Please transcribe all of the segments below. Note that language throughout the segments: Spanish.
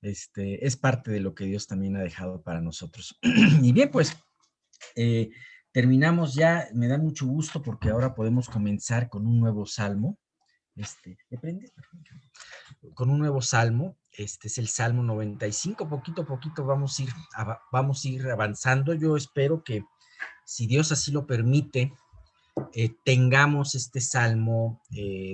Es parte de lo que Dios también ha dejado para nosotros. Y bien, pues eh, terminamos ya. Me da mucho gusto porque ahora podemos comenzar con un nuevo salmo. ¿Me prendes? Con un nuevo salmo. Este es el Salmo 95. Poquito a poquito vamos a ir avanzando. Yo espero que, si Dios así lo permite, tengamos este salmo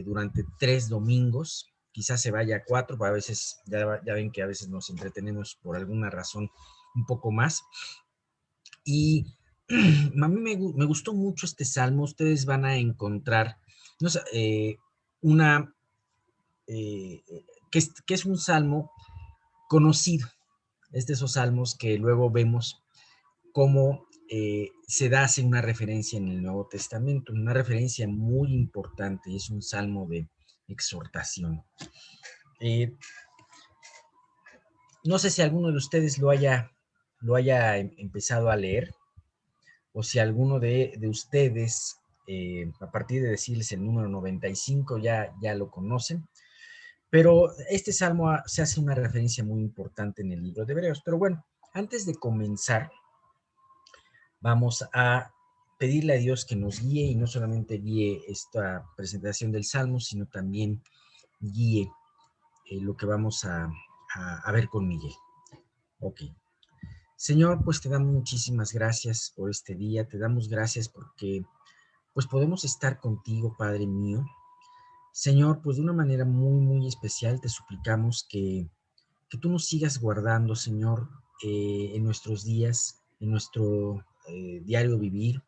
durante 3 domingos. Quizás se vaya a 4, pero a veces, ya ven que a veces nos entretenemos por alguna razón un poco más. Y a mí me gustó mucho este salmo. Ustedes van a encontrar, no sé, una, eh, que es un salmo conocido. Es de esos salmos que luego vemos cómo se hace una referencia en el Nuevo Testamento, una referencia muy importante. Es un salmo de exhortación. Eh, no sé si alguno de ustedes lo haya empezado a leer, o si alguno de ustedes, a partir de decirles el número 95, ya lo conocen. Pero este salmo se hace una referencia muy importante en el libro de Hebreos. Pero bueno, antes de comenzar, vamos a pedirle a Dios que nos guíe, y no solamente guíe esta presentación del salmo, sino también guíe lo que vamos a ver con Miguel. Ok. Señor, pues te damos muchísimas gracias por este día. Te damos gracias porque pues podemos estar contigo, Padre mío. Señor, pues de una manera muy, muy especial te suplicamos que tú nos sigas guardando, Señor, en nuestros días, en nuestro diario vivir.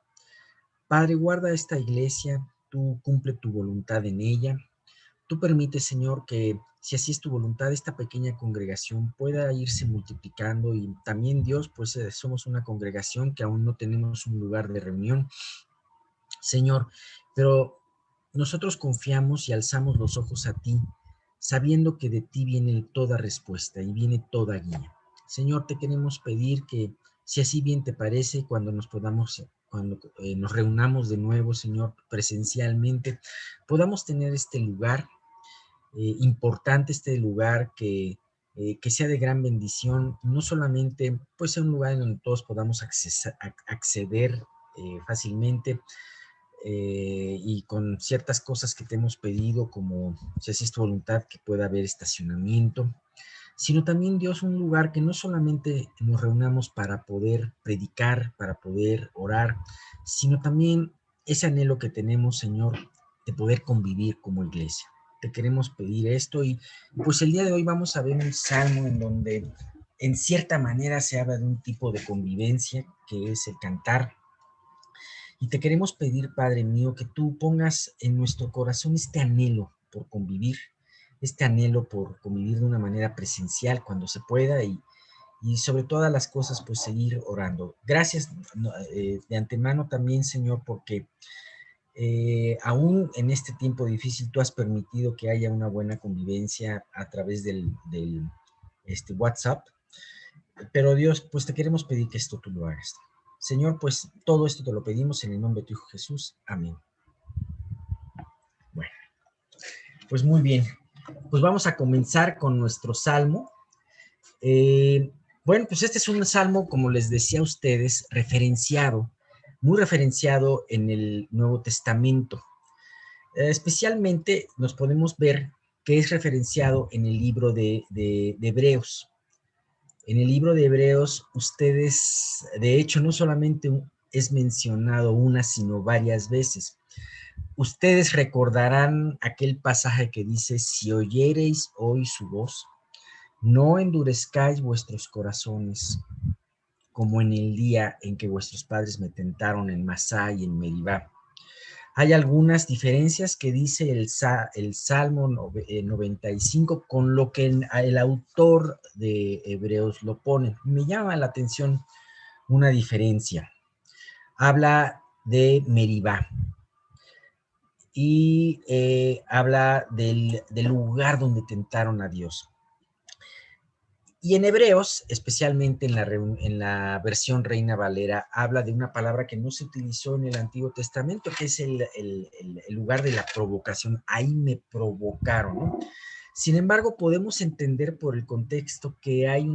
Padre, guarda esta iglesia, tú cumple tu voluntad en ella. Tú permites, Señor, que, si así es tu voluntad, esta pequeña congregación pueda irse multiplicando. Y también, Dios, pues somos una congregación que aún no tenemos un lugar de reunión, Señor, pero nosotros confiamos y alzamos los ojos a ti, sabiendo que de ti viene toda respuesta y viene toda guía. Señor, te queremos pedir que, si así bien te parece, cuando nos reunamos de nuevo, Señor, presencialmente, podamos tener este lugar importante, este lugar que sea de gran bendición. No solamente pues sea un lugar en donde todos podamos acceder fácilmente, y con ciertas cosas que te hemos pedido, como, si así es tu voluntad, que pueda haber estacionamiento, sino también, Dios, un lugar que no solamente nos reunamos para poder predicar, para poder orar, sino también ese anhelo que tenemos, Señor, de poder convivir como iglesia. Te queremos pedir esto, y pues el día de hoy vamos a ver un salmo en donde en cierta manera se habla de un tipo de convivencia que es el cantar. Y te queremos pedir, Padre mío, que tú pongas en nuestro corazón este anhelo por convivir, este anhelo por convivir de una manera presencial cuando se pueda, y sobre todas las cosas, pues seguir orando. Gracias de antemano también, Señor, porque aún en este tiempo difícil tú has permitido que haya una buena convivencia a través del WhatsApp. Pero Dios, pues te queremos pedir que esto tú lo hagas. Señor, pues todo esto te lo pedimos en el nombre de tu Hijo Jesús. Amén. Bueno, pues muy bien. Pues vamos a comenzar con nuestro salmo. Bueno, pues este es un salmo, como les decía a ustedes, referenciado, muy referenciado en el Nuevo Testamento. Especialmente nos podemos ver que es referenciado en el libro de Hebreos. En el libro de Hebreos, ustedes, de hecho, no solamente es mencionado una, sino varias veces. Ustedes recordarán aquel pasaje que dice: si oyereis hoy su voz, no endurezcáis vuestros corazones, como en el día en que vuestros padres me tentaron en Masá y en Meribá. Hay algunas diferencias que dice el Salmo 95 con lo que el autor de Hebreos lo pone. Me llama la atención una diferencia. Habla de Meribá y habla del lugar donde tentaron a Dios. Y en Hebreos, especialmente en la versión Reina Valera, habla de una palabra que no se utilizó en el Antiguo Testamento, que es el lugar de la provocación. Ahí me provocaron, ¿no? Sin embargo, podemos entender por el contexto que hay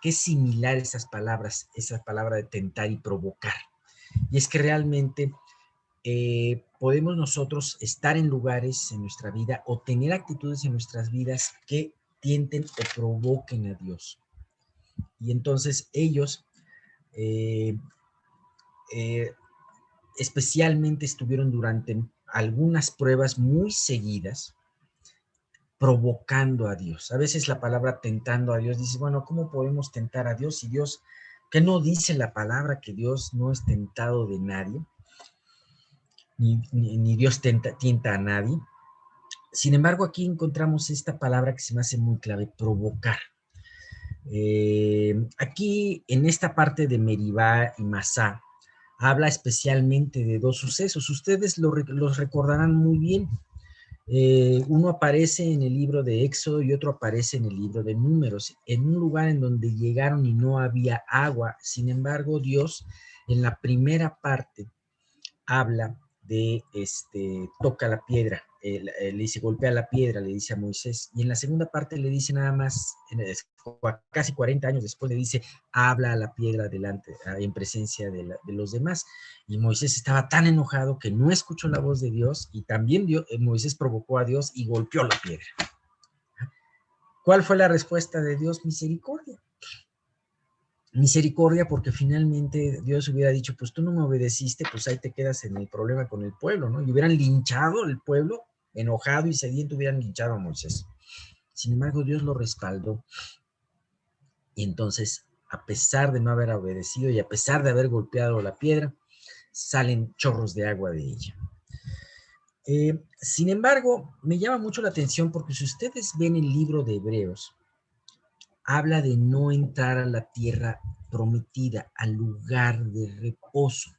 que es similar esa palabra de tentar y provocar. Y es que realmente podemos nosotros estar en lugares en nuestra vida o tener actitudes en nuestras vidas que tienten o provoquen a Dios. Y entonces ellos eh, eh, especialmente estuvieron durante algunas pruebas muy seguidas provocando a Dios. A veces la palabra tentando a Dios dice, bueno, ¿cómo podemos tentar a Dios si Dios, que no dice la palabra que Dios no es tentado de nadie, ni Dios tienta a nadie? Sin embargo, aquí encontramos esta palabra que se me hace muy clave, provocar. Aquí, en esta parte de Meribá y Masá, habla especialmente de dos sucesos. Ustedes los recordarán muy bien. Uno aparece en el libro de Éxodo y otro aparece en el libro de Números, en un lugar en donde llegaron y no había agua. Sin embargo, Dios, en la primera parte, habla de, toca la piedra, le dice, golpea la piedra, le dice a Moisés, y en la segunda parte le dice nada más, casi 40 años después le dice, habla a la piedra delante, en presencia de los demás, y Moisés estaba tan enojado que no escuchó la voz de Dios, y también Moisés provocó a Dios y golpeó la piedra. ¿Cuál fue la respuesta de Dios? Misericordia. Misericordia, porque finalmente Dios hubiera dicho, pues tú no me obedeciste, pues ahí te quedas en el problema con el pueblo, ¿no? Y hubieran linchado el pueblo, enojado y sediento, hubieran linchado a Moisés. Sin embargo, Dios lo respaldó. Y entonces, a pesar de no haber obedecido y a pesar de haber golpeado la piedra, salen chorros de agua de ella. Sin embargo, me llama mucho la atención porque si ustedes ven el libro de Hebreos, habla de no entrar a la tierra prometida, al lugar de reposo.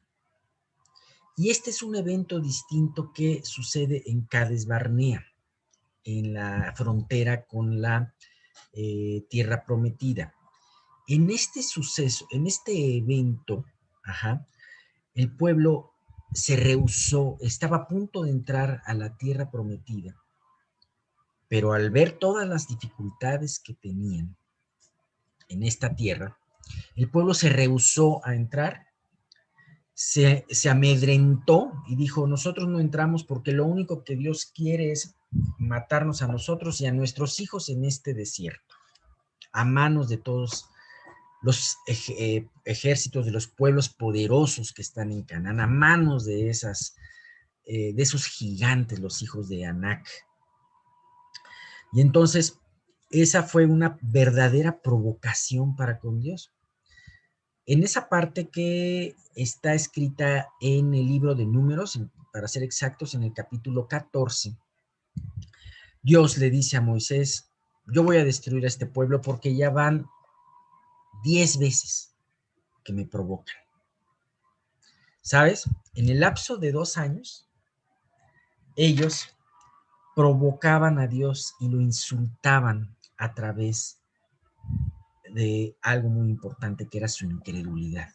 Y este es un evento distinto que sucede en Cades Barnea, en la frontera con la tierra prometida. En este suceso, en este evento, el pueblo se rehusó, estaba a punto de entrar a la tierra prometida, pero al ver todas las dificultades que tenían en esta tierra, el pueblo se rehusó a entrar, se amedrentó y dijo, nosotros no entramos porque lo único que Dios quiere es matarnos a nosotros y a nuestros hijos en este desierto, a manos de todos los ejércitos de los pueblos poderosos que están en Canaán, a manos de esos gigantes, los hijos de Anac. Y entonces, esa fue una verdadera provocación para con Dios. En esa parte que está escrita en el libro de Números, para ser exactos, en el capítulo 14, Dios le dice a Moisés, yo voy a destruir a este pueblo porque ya van 10 veces que me provocan. ¿Sabes? En el lapso de 2 años, ellos provocaban a Dios y lo insultaban a través de algo muy importante que era su incredulidad.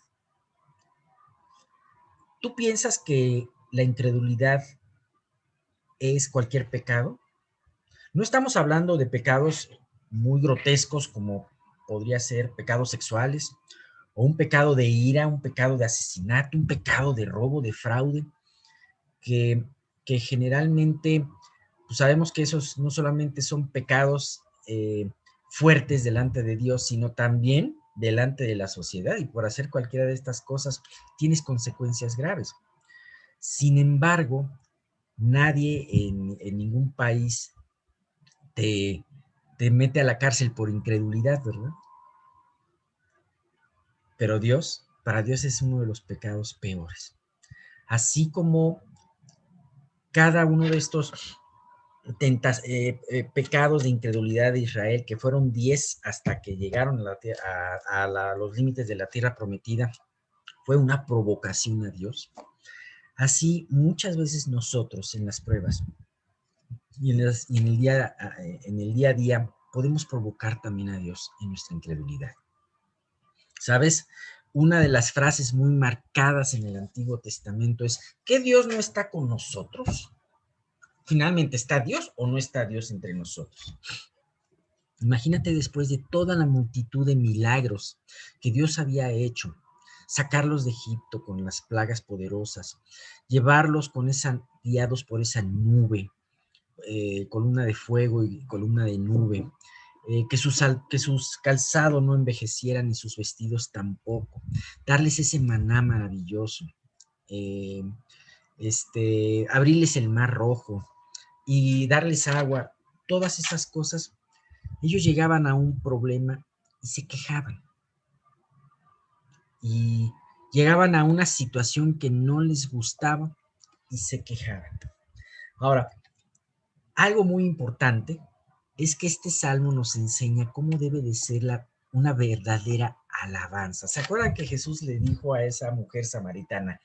¿Tú piensas que la incredulidad es cualquier pecado? No estamos hablando de pecados muy grotescos como podría ser pecados sexuales o un pecado de ira, un pecado de asesinato, un pecado de robo, de fraude, que, que generalmente pues sabemos que esos no solamente son pecados fuertes delante de Dios, sino también delante de la sociedad, y por hacer cualquiera de estas cosas tienes consecuencias graves. Sin embargo, nadie en ningún país te mete a la cárcel por incredulidad, ¿verdad? Pero para Dios es uno de los pecados peores. Así como cada uno de estos pecados de incredulidad de Israel, que fueron 10 hasta que llegaron los límites de la tierra prometida, fue una provocación a Dios. Así muchas veces nosotros en las pruebas y en el día a día podemos provocar también a Dios en nuestra incredulidad. ¿Sabes? Una de las frases muy marcadas en el Antiguo Testamento es, ¿que Dios no está con nosotros? Finalmente, ¿está Dios o no está Dios entre nosotros? Imagínate después de toda la multitud de milagros que Dios había hecho, sacarlos de Egipto con las plagas poderosas, llevarlos guiados por esa nube, columna de fuego y columna de nube, que sus calzados no envejecieran ni sus vestidos tampoco, darles ese maná maravilloso, eh, abrirles el mar rojo y darles agua, todas esas cosas. Ellos llegaban a un problema y se quejaban. Y llegaban a una situación que no les gustaba y se quejaban. Ahora, algo muy importante es que este salmo nos enseña cómo debe de ser una verdadera alabanza. ¿Se acuerdan que Jesús le dijo a esa mujer samaritana,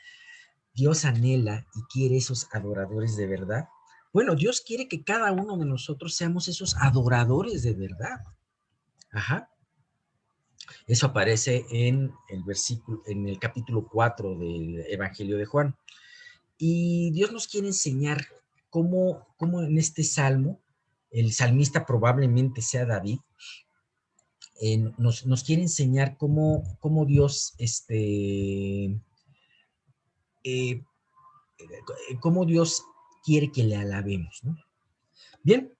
Dios anhela y quiere esos adoradores de verdad? Bueno, Dios quiere que cada uno de nosotros seamos esos adoradores de verdad. Ajá. Eso aparece en el capítulo 4 del Evangelio de Juan. Y Dios nos quiere enseñar cómo en este salmo, el salmista probablemente sea David, nos quiere enseñar cómo Dios, eh, cómo Dios quiere que le alabemos, ¿no? Bien,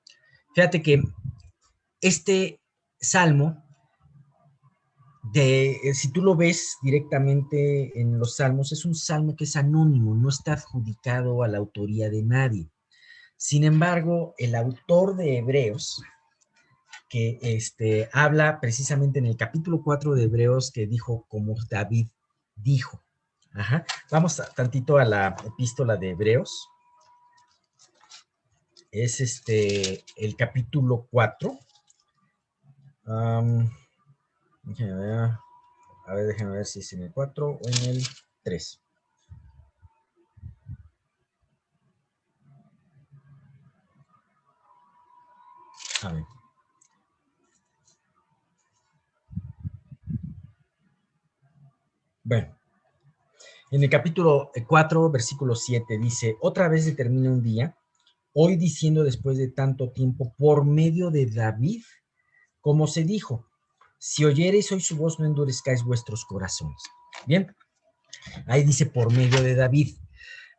fíjate que este salmo si tú lo ves directamente en los salmos, es un salmo que es anónimo, no está adjudicado a la autoría de nadie. Sin embargo, el autor de Hebreos, que habla precisamente en el capítulo 4 de Hebreos, que dijo como David dijo. Ajá. Vamos tantito a la epístola de Hebreos. Es el capítulo 4. Déjenme ver. A ver, déjenme ver si es en el 4 o en el 3. A ver. Bueno, en el capítulo 4, versículo 7 dice, otra vez determina un día, hoy diciendo después de tanto tiempo, por medio de David, como se dijo, si oyereis hoy su voz, no endurezcáis vuestros corazones. Bien, ahí dice por medio de David.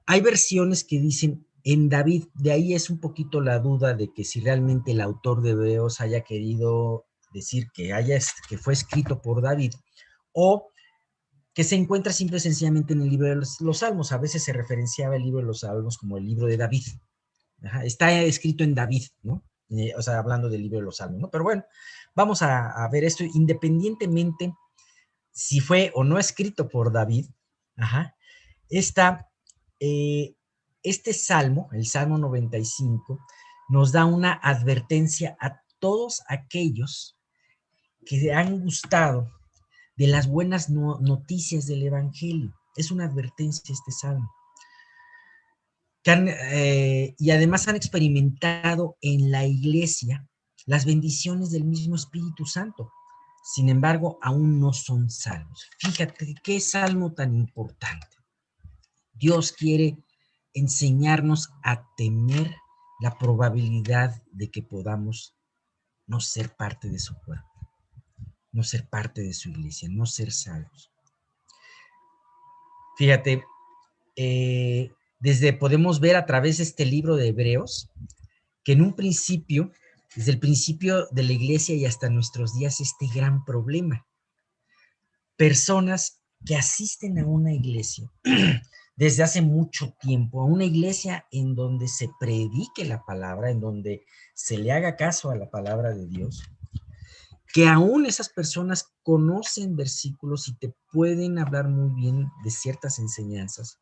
Hay versiones que dicen en David, de ahí es un poquito la duda de que si realmente el autor de Hebreos haya querido decir que fue escrito por David, o que se encuentra simple y sencillamente en el libro de los Salmos. A veces se referenciaba el libro de los Salmos como el libro de David. Ajá, está escrito en David, ¿no? O sea, hablando del libro de los Salmos, ¿no? Pero bueno, vamos a ver esto independientemente si fue o no escrito por David. Ajá, esta, este salmo, el Salmo 95, nos da una advertencia a todos aquellos que han gustado de las buenas noticias del Evangelio. Es una advertencia este salmo. Y además han experimentado en la iglesia las bendiciones del mismo Espíritu Santo. Sin embargo, aún no son salvos. Fíjate qué salmo tan importante. Dios quiere enseñarnos a temer la probabilidad de que podamos no ser parte de su cuerpo, no ser parte de su iglesia, no ser salvos. Fíjate, podemos ver a través de este libro de Hebreos que en un principio, desde el principio de la iglesia y hasta nuestros días, este gran problema. Personas que asisten a una iglesia desde hace mucho tiempo, a una iglesia en donde se predique la palabra, en donde se le haga caso a la palabra de Dios, que aún esas personas conocen versículos y te pueden hablar muy bien de ciertas enseñanzas.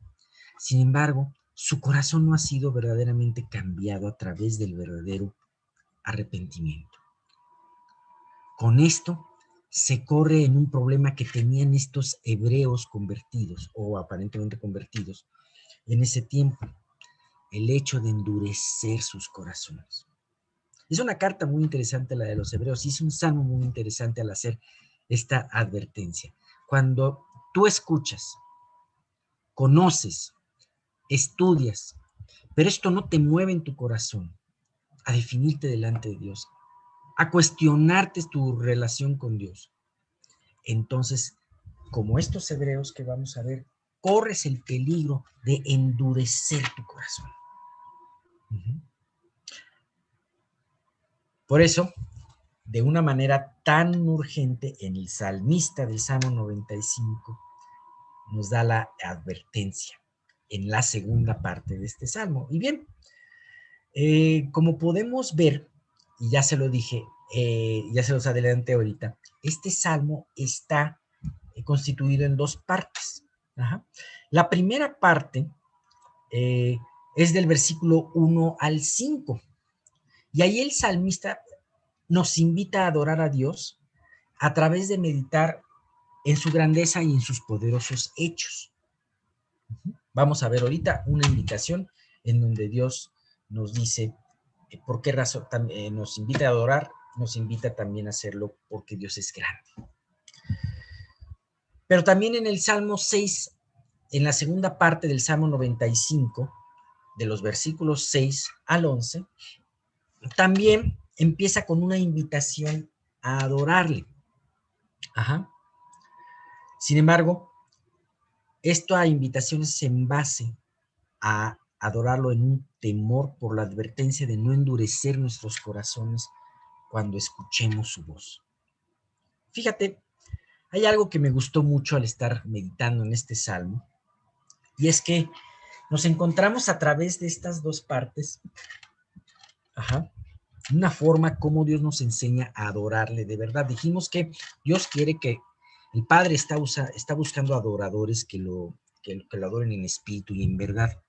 Sin embargo, su corazón no ha sido verdaderamente cambiado a través del verdadero arrepentimiento. Con esto se corre en un problema que tenían estos hebreos convertidos o aparentemente convertidos en ese tiempo, el hecho de endurecer sus corazones. Es una carta muy interesante la de los hebreos y es un salmo muy interesante al hacer esta advertencia. Cuando tú escuchas, conoces, estudias pero esto no te mueve en tu corazón a definirte delante de Dios, a cuestionarte tu relación con Dios, entonces, como estos hebreos que vamos a ver, corres el peligro de endurecer tu corazón. Por eso, de una manera tan urgente, en el salmista del Salmo 95 nos da la advertencia en la segunda parte de este salmo. Y bien, como podemos ver, y ya se lo dije, ya se los adelanté ahorita, este salmo está constituido en dos partes. Ajá. La primera parte es del versículo 1 al 5, y ahí el salmista nos invita a adorar a Dios a través de meditar en su grandeza y en sus poderosos hechos. Vamos a ver ahorita una invitación en donde Dios nos dice por qué razón nos invita a adorar, nos invita también a hacerlo porque Dios es grande. Pero también en el Salmo 6, en la segunda parte del Salmo 95, de los versículos 6 al 11, también empieza con una invitación a adorarle. Ajá. Sin embargo, esta invitación es en base a adorarlo en un temor por la advertencia de no endurecer nuestros corazones cuando escuchemos su voz. Fíjate, hay algo que me gustó mucho al estar meditando en este salmo, y es que nos encontramos a través de estas dos partes, una forma como Dios nos enseña a adorarle de verdad. Dijimos que Dios quiere que el Padre está buscando adoradores que lo adoren en espíritu y en verdad.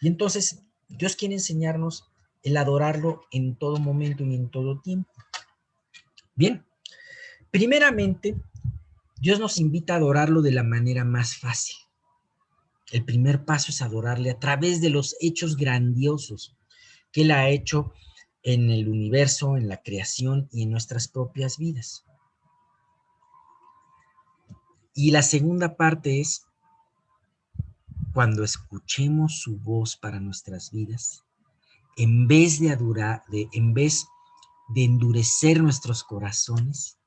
Y entonces Dios quiere enseñarnos el adorarlo en todo momento y en todo tiempo. Bien, primeramente, Dios nos invita a adorarlo de la manera más fácil. El primer paso es adorarle a través de los hechos grandiosos que Él ha hecho en el universo, en la creación y en nuestras propias vidas. Y la segunda parte es cuando escuchemos su voz para nuestras vidas, en vez de endurecer nuestros corazones,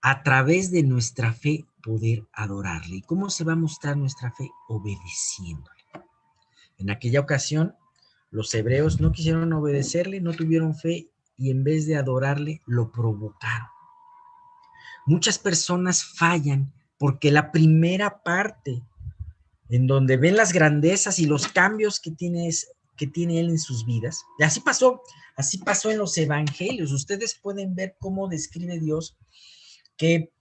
a través de nuestra fe poder adorarle. ¿Y cómo se va a mostrar nuestra fe? Obedeciéndole. En aquella ocasión, los hebreos no quisieron obedecerle, no tuvieron fe y en vez de adorarle, lo provocaron. Muchas personas fallan porque la primera parte en donde ven las grandezas y los cambios que tiene Él en sus vidas, y así pasó en los evangelios. Ustedes pueden ver cómo describe Dios que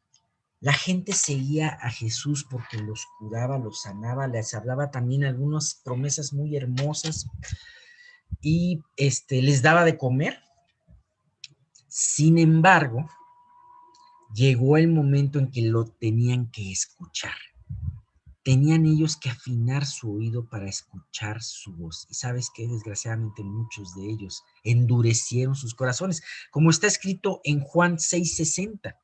la gente seguía a Jesús porque los curaba, los sanaba, les hablaba también algunas promesas muy hermosas y les daba de comer. Sin embargo, llegó el momento en que lo tenían que escuchar. Tenían ellos que afinar su oído para escuchar su voz. Y sabes que desgraciadamente muchos de ellos endurecieron sus corazones, como está escrito en Juan 6:60.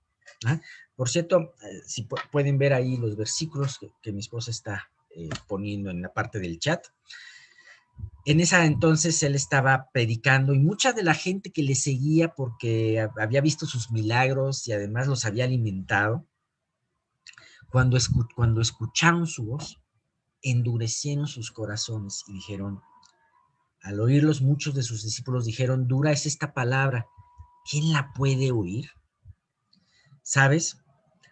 ¿Ah? Por cierto, si pueden ver ahí los versículos que mi esposa está poniendo en la parte del chat. En esa entonces él estaba predicando y mucha de la gente que le seguía porque había visto sus milagros y además los había alimentado, cuando escucharon su voz, endurecieron sus corazones y dijeron, al oírlos muchos de sus discípulos dijeron, dura es esta palabra, ¿quién la puede oír? ¿Sabes?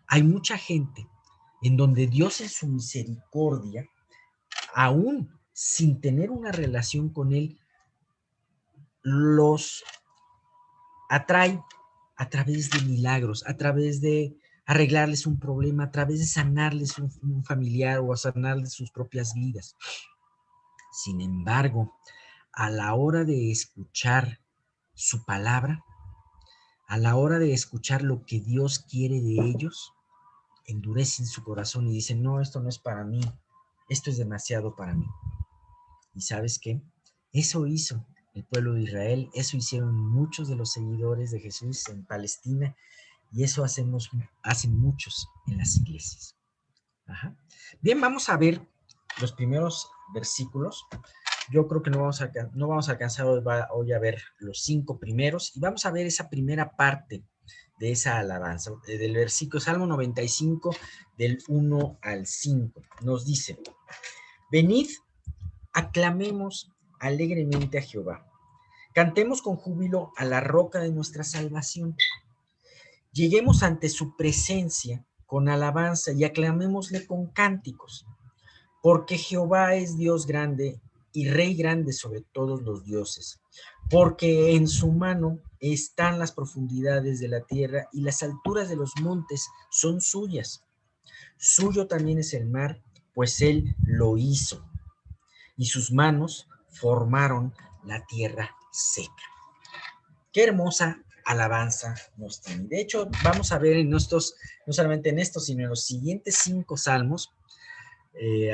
Hay mucha gente en donde Dios en su misericordia, aún sin tener una relación con Él, los atrae a través de milagros, a través de arreglarles un problema, a través de sanarles un familiar o a sanarles sus propias vidas. Sin embargo, a la hora de escuchar su palabra, a la hora de escuchar lo que Dios quiere de ellos, endurecen su corazón y dicen, no, esto no es para mí, esto es demasiado para mí. ¿Y sabes qué? Eso hizo el pueblo de Israel, eso hicieron muchos de los seguidores de Jesús en Palestina y eso hacen muchos en las iglesias. Ajá. Bien, vamos a ver los primeros versículos. Yo creo que no vamos a alcanzar hoy a ver los 5 primeros, y vamos a ver esa primera parte de esa alabanza, del versículo Salmo 95, del 1 al 5. Nos dice: venid, aclamemos alegremente a Jehová, cantemos con júbilo a la roca de nuestra salvación. Lleguemos ante su presencia con alabanza y aclamémosle con cánticos, porque Jehová es Dios grande y Rey grande sobre todos los dioses, porque en su mano están las profundidades de la tierra y las alturas de los montes son suyas. Suyo también es el mar, pues él lo hizo, y sus manos formaron la tierra seca. Qué hermosa alabanza nos tiene. De hecho, vamos a ver en estos, no solamente en estos, sino en los siguientes 5 salmos,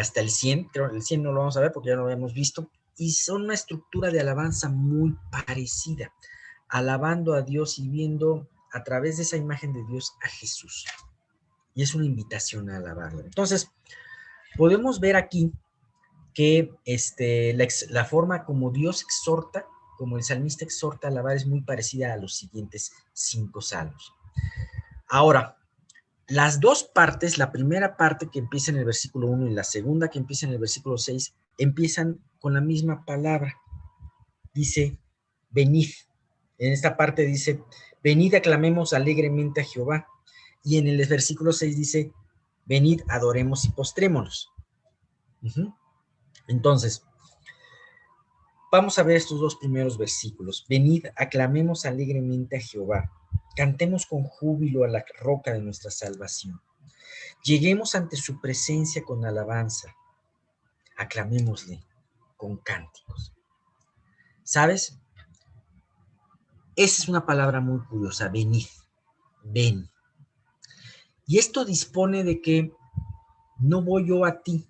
hasta el 100, creo el 100 no lo vamos a ver porque ya lo habíamos visto, y son una estructura de alabanza muy parecida, alabando a Dios y viendo a través de esa imagen de Dios a Jesús. Y es una invitación a alabarlo. Entonces, podemos ver aquí que la forma como Dios exhorta, como el salmista exhorta a alabar, es muy parecida a los siguientes 5 salmos. Ahora, las dos partes, la primera parte que empieza en el versículo 1 y la segunda que empieza en el versículo 6, empiezan con la misma palabra. Dice, venid. En esta parte dice, venid, aclamemos alegremente a Jehová. Y en el versículo 6 dice, venid, adoremos y postrémonos. Entonces, vamos a ver estos dos primeros versículos. Venid, aclamemos alegremente a Jehová. Cantemos con júbilo a la roca de nuestra salvación. Lleguemos ante su presencia con alabanza. Aclamémosle con cánticos. ¿Sabes? Esa es una palabra muy curiosa, venid, ven. Y esto dispone de que no voy yo a ti,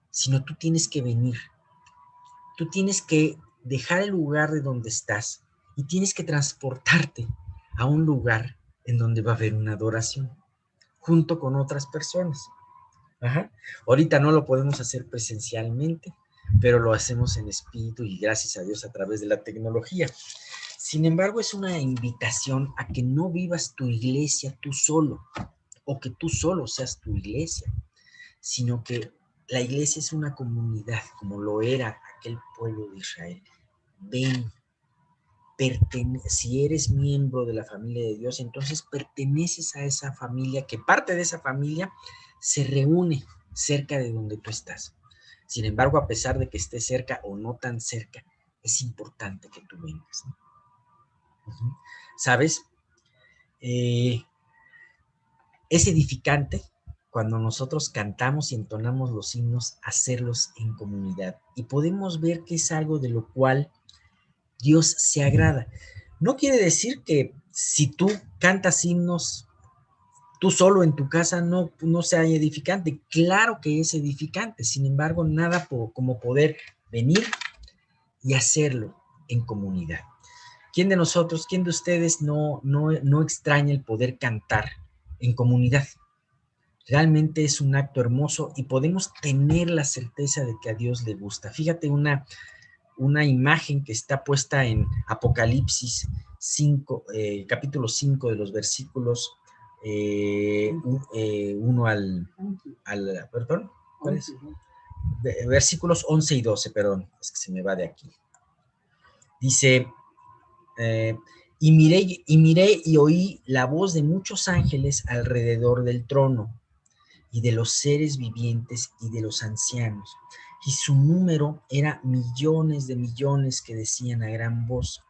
sino tú tienes que venir. Tú tienes que dejar el lugar de donde estás y tienes que transportarte a un lugar en donde va a haber una adoración, junto con otras personas. Ajá. Ahorita no lo podemos hacer presencialmente, pero lo hacemos en espíritu y gracias a Dios a través de la tecnología. Sin embargo, es una invitación a que no vivas tu iglesia tú solo, o que tú solo seas tu iglesia, sino que la iglesia es una comunidad, como lo era aquel pueblo de Israel. Ven, si eres miembro de la familia de Dios, entonces perteneces a esa familia, que parte de esa familia se reúne cerca de donde tú estás. Sin embargo, a pesar de que estés cerca o no tan cerca, es importante que tú vengas, ¿no? ¿Sabes? Es edificante cuando nosotros cantamos y entonamos los himnos, hacerlos en comunidad. Y podemos ver que es algo de lo cual Dios se agrada. No quiere decir que si tú cantas himnos tú solo en tu casa no sea edificante. Claro que es edificante. Sin embargo, nada como poder venir y hacerlo en comunidad. ¿Quién de nosotros, quién de ustedes no extraña el poder cantar en comunidad? Realmente es un acto hermoso y podemos tener la certeza de que a Dios le gusta. Fíjate una imagen que está puesta en Apocalipsis 5, capítulo 5 de los versículos 1 perdón, ¿cuál es? Versículos 11 y 12, perdón, es que se me va de aquí. Dice, y miré y oí la voz de muchos ángeles alrededor del trono, y de los seres vivientes y de los ancianos, y su número era millones de millones que decían a gran voz,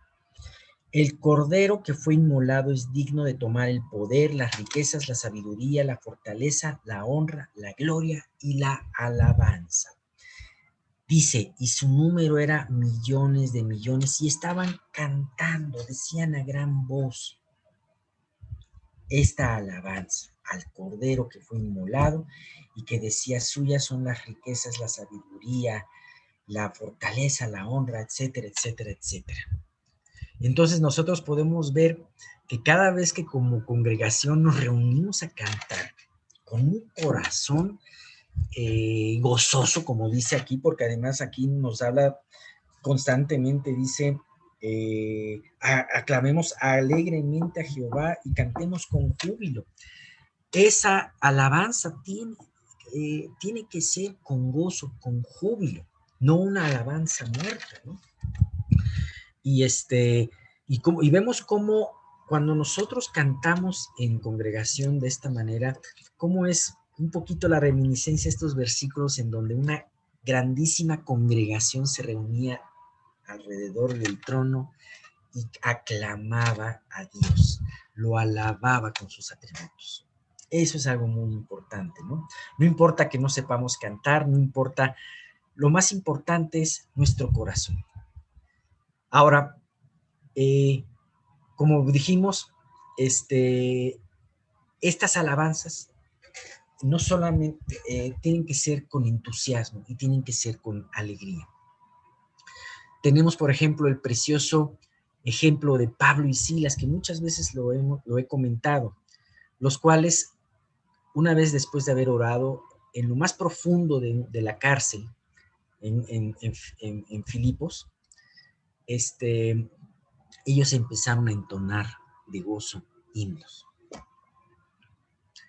el Cordero que fue inmolado es digno de tomar el poder, las riquezas, la sabiduría, la fortaleza, la honra, la gloria y la alabanza. Dice, y su número era millones de millones, y estaban cantando, decían a gran voz esta alabanza al Cordero que fue inmolado y que decía, suyas son las riquezas, la sabiduría, la fortaleza, la honra, etcétera, etcétera, etcétera. Entonces nosotros podemos ver que cada vez que como congregación nos reunimos a cantar con un corazón gozoso, como dice aquí, porque además aquí nos habla constantemente, dice, aclamemos alegremente a Jehová y cantemos con júbilo. Esa alabanza tiene que ser con gozo, con júbilo, no una alabanza muerta, ¿no? Y vemos cómo cuando nosotros cantamos en congregación de esta manera, cómo es un poquito la reminiscencia de estos versículos en donde una grandísima congregación se reunía alrededor del trono y aclamaba a Dios, lo alababa con sus atributos. Eso es algo muy importante, ¿no? No importa que no sepamos cantar, no importa, lo más importante es nuestro corazón. Ahora, como dijimos, estas alabanzas no solamente tienen que ser con entusiasmo y tienen que ser con alegría. Tenemos, por ejemplo, el precioso ejemplo de Pablo y Silas, que muchas veces lo he comentado, los cuales, una vez después de haber orado en lo más profundo de la cárcel, en Filipos, ellos empezaron a entonar de gozo himnos.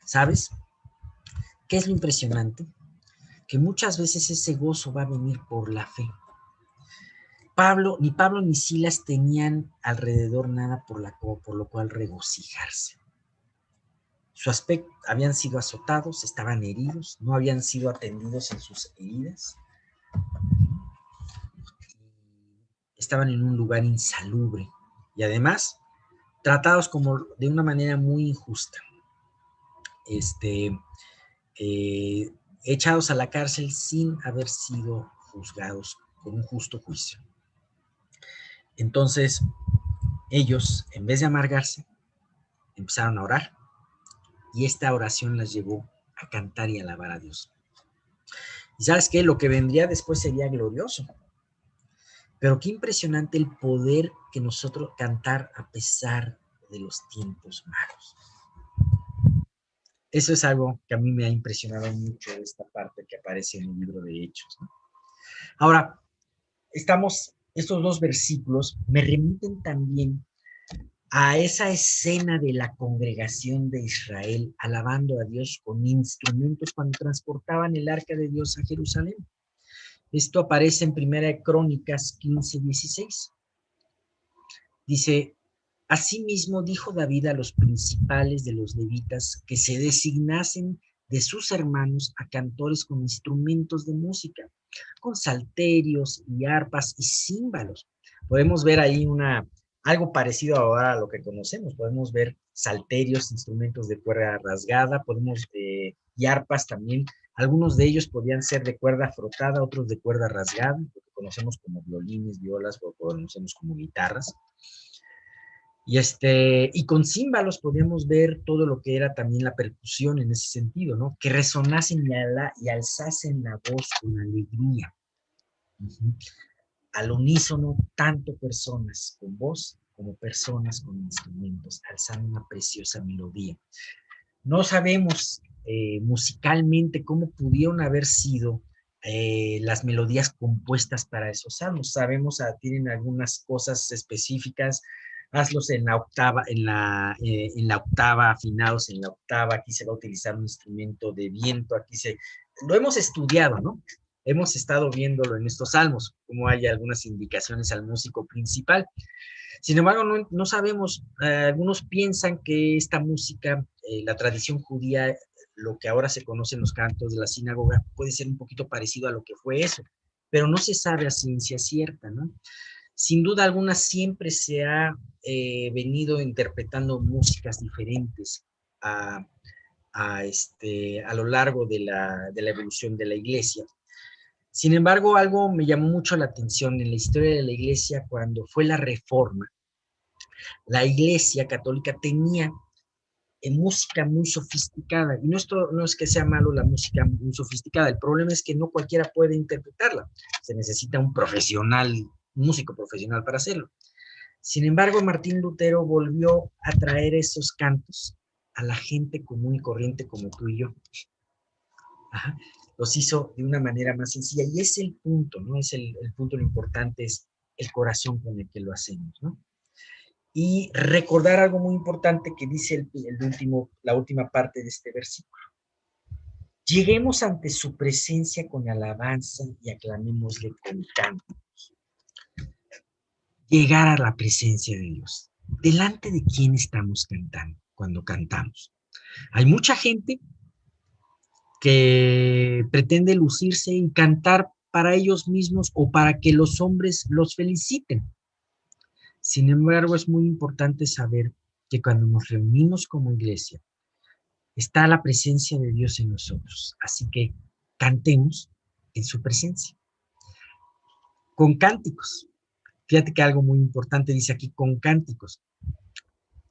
¿Sabes? ¿Qué es lo impresionante? Que muchas veces ese gozo va a venir por la fe. Ni Pablo ni Silas tenían alrededor nada por lo cual regocijarse. Su aspecto, habían sido azotados, estaban heridos, no habían sido atendidos en sus heridas. Estaban en un lugar insalubre y además tratados como de una manera muy injusta. Echados a la cárcel sin haber sido juzgados con un justo juicio. Entonces, ellos, en vez de amargarse, empezaron a orar y esta oración las llevó a cantar y alabar a Dios. Y ¿sabes qué? Lo que vendría después sería glorioso. Pero qué impresionante el poder que nosotros cantar a pesar de los tiempos malos. Eso es algo que a mí me ha impresionado mucho, esta parte que aparece en el libro de Hechos, ¿no? Ahora, estos dos versículos me remiten también a esa escena de la congregación de Israel alabando a Dios con instrumentos cuando transportaban el arca de Dios a Jerusalén. Esto aparece en Primera de Crónicas 15:16. Dice, asimismo dijo David a los principales de los levitas que se designasen de sus hermanos a cantores con instrumentos de música, con salterios y arpas y címbalos. Podemos ver ahí algo parecido ahora a lo que conocemos. Podemos ver salterios, instrumentos de cuerda rasgada, y arpas también. Algunos de ellos podían ser de cuerda frotada, otros de cuerda rasgada, lo que conocemos como violines, violas, o conocemos como guitarras. Y con címbalos podíamos ver todo lo que era también la percusión en ese sentido, ¿no? Que resonasen y alzasen la voz con alegría. Al unísono, tanto personas con voz como personas con instrumentos, alzando una preciosa melodía. No sabemos musicalmente cómo pudieron haber sido las melodías compuestas para esos salmos. Sabemos, tienen algunas cosas específicas. Hazlos en la octava, en la octava, afinados en la octava. Aquí se va a utilizar un instrumento de viento. Lo hemos estudiado, ¿no? Hemos estado viéndolo en estos salmos, como hay algunas indicaciones al músico principal. Sin embargo, no sabemos, algunos piensan que esta música, la tradición judía, lo que ahora se conocen los cantos de la sinagoga, puede ser un poquito parecido a lo que fue eso, pero no se sabe a ciencia cierta, ¿no? Sin duda alguna siempre se ha venido interpretando músicas diferentes a lo largo de la evolución de la iglesia. Sin embargo, algo me llamó mucho la atención en la historia de la iglesia cuando fue la Reforma. La iglesia católica tenía música muy sofisticada, y no es que sea malo la música muy sofisticada, el problema es que no cualquiera puede interpretarla, se necesita un músico profesional para hacerlo. Sin embargo, Martín Lutero volvió a traer esos cantos a la gente común y corriente como tú y yo. Ajá. Los hizo de una manera más sencilla. Y es el punto, ¿no? Es el punto, lo importante es el corazón con el que lo hacemos, ¿no? Y recordar algo muy importante que dice la última parte de este versículo. Lleguemos ante su presencia con alabanza y aclamémosle con canto. Llegar a la presencia de Dios. ¿Delante de quién estamos cantando cuando cantamos? Hay mucha gente que pretende lucirse y cantar para ellos mismos o para que los hombres los feliciten. Sin embargo, es muy importante saber que cuando nos reunimos como iglesia, está la presencia de Dios en nosotros. Así que cantemos en su presencia, con cánticos. Fíjate que algo muy importante dice aquí, con cánticos.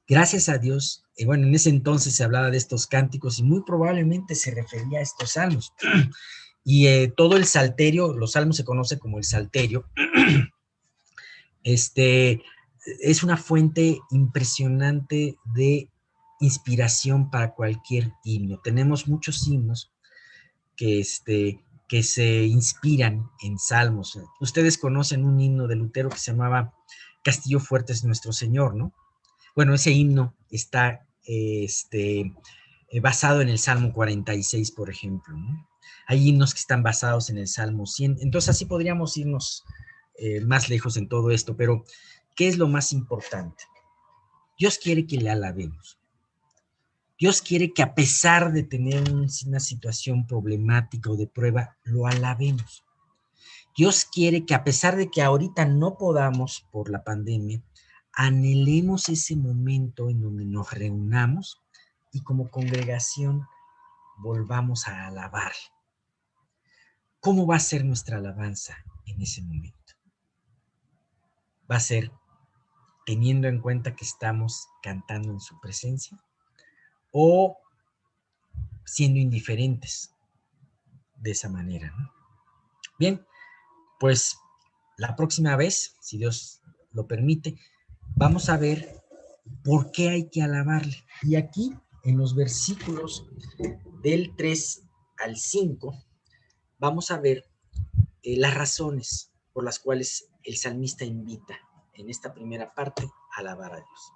Gracias a Dios, bueno, en ese entonces se hablaba de estos cánticos y muy probablemente se refería a estos salmos. Y todo el salterio, los salmos se conoce como el salterio, es una fuente impresionante de inspiración para cualquier himno. Tenemos muchos himnos que se inspiran en salmos. Ustedes conocen un himno de Lutero que se llamaba Castillo Fuerte es nuestro Señor, ¿no? Bueno, ese himno está basado en el Salmo 46, por ejemplo, ¿no? Hay himnos que están basados en el Salmo 100. Entonces, así podríamos irnos más lejos en todo esto, pero ¿qué es lo más importante? Dios quiere que le alabemos. Dios quiere que a pesar de tener una situación problemática o de prueba, lo alabemos. Dios quiere que a pesar de que ahorita no podamos por la pandemia, anhelemos ese momento en donde nos reunamos y como congregación volvamos a alabar. ¿Cómo va a ser nuestra alabanza en ese momento? ¿Va a ser teniendo en cuenta que estamos cantando en su presencia o siendo indiferentes de esa manera, ¿no? Bien, pues la próxima vez, si Dios lo permite, vamos a ver por qué hay que alabarle. Y aquí, en los versículos del 3 al 5, vamos a ver las razones por las cuales el salmista invita en esta primera parte a alabar a Dios.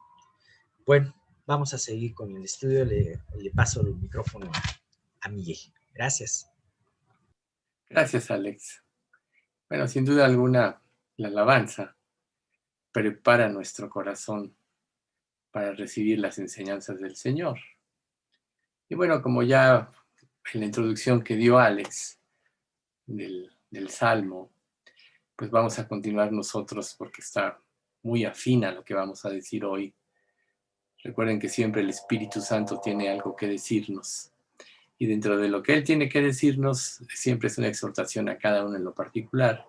Bueno, vamos a seguir con el estudio. Le paso el micrófono a Miguel. Gracias. Gracias, Alex. Bueno, sin duda alguna, la alabanza prepara nuestro corazón para recibir las enseñanzas del Señor. Y bueno, como ya en la introducción que dio Alex del Salmo, pues vamos a continuar nosotros porque está muy afín a lo que vamos a decir hoy. Recuerden que siempre el Espíritu Santo tiene algo que decirnos. Y dentro de lo que Él tiene que decirnos, siempre es una exhortación a cada uno en lo particular.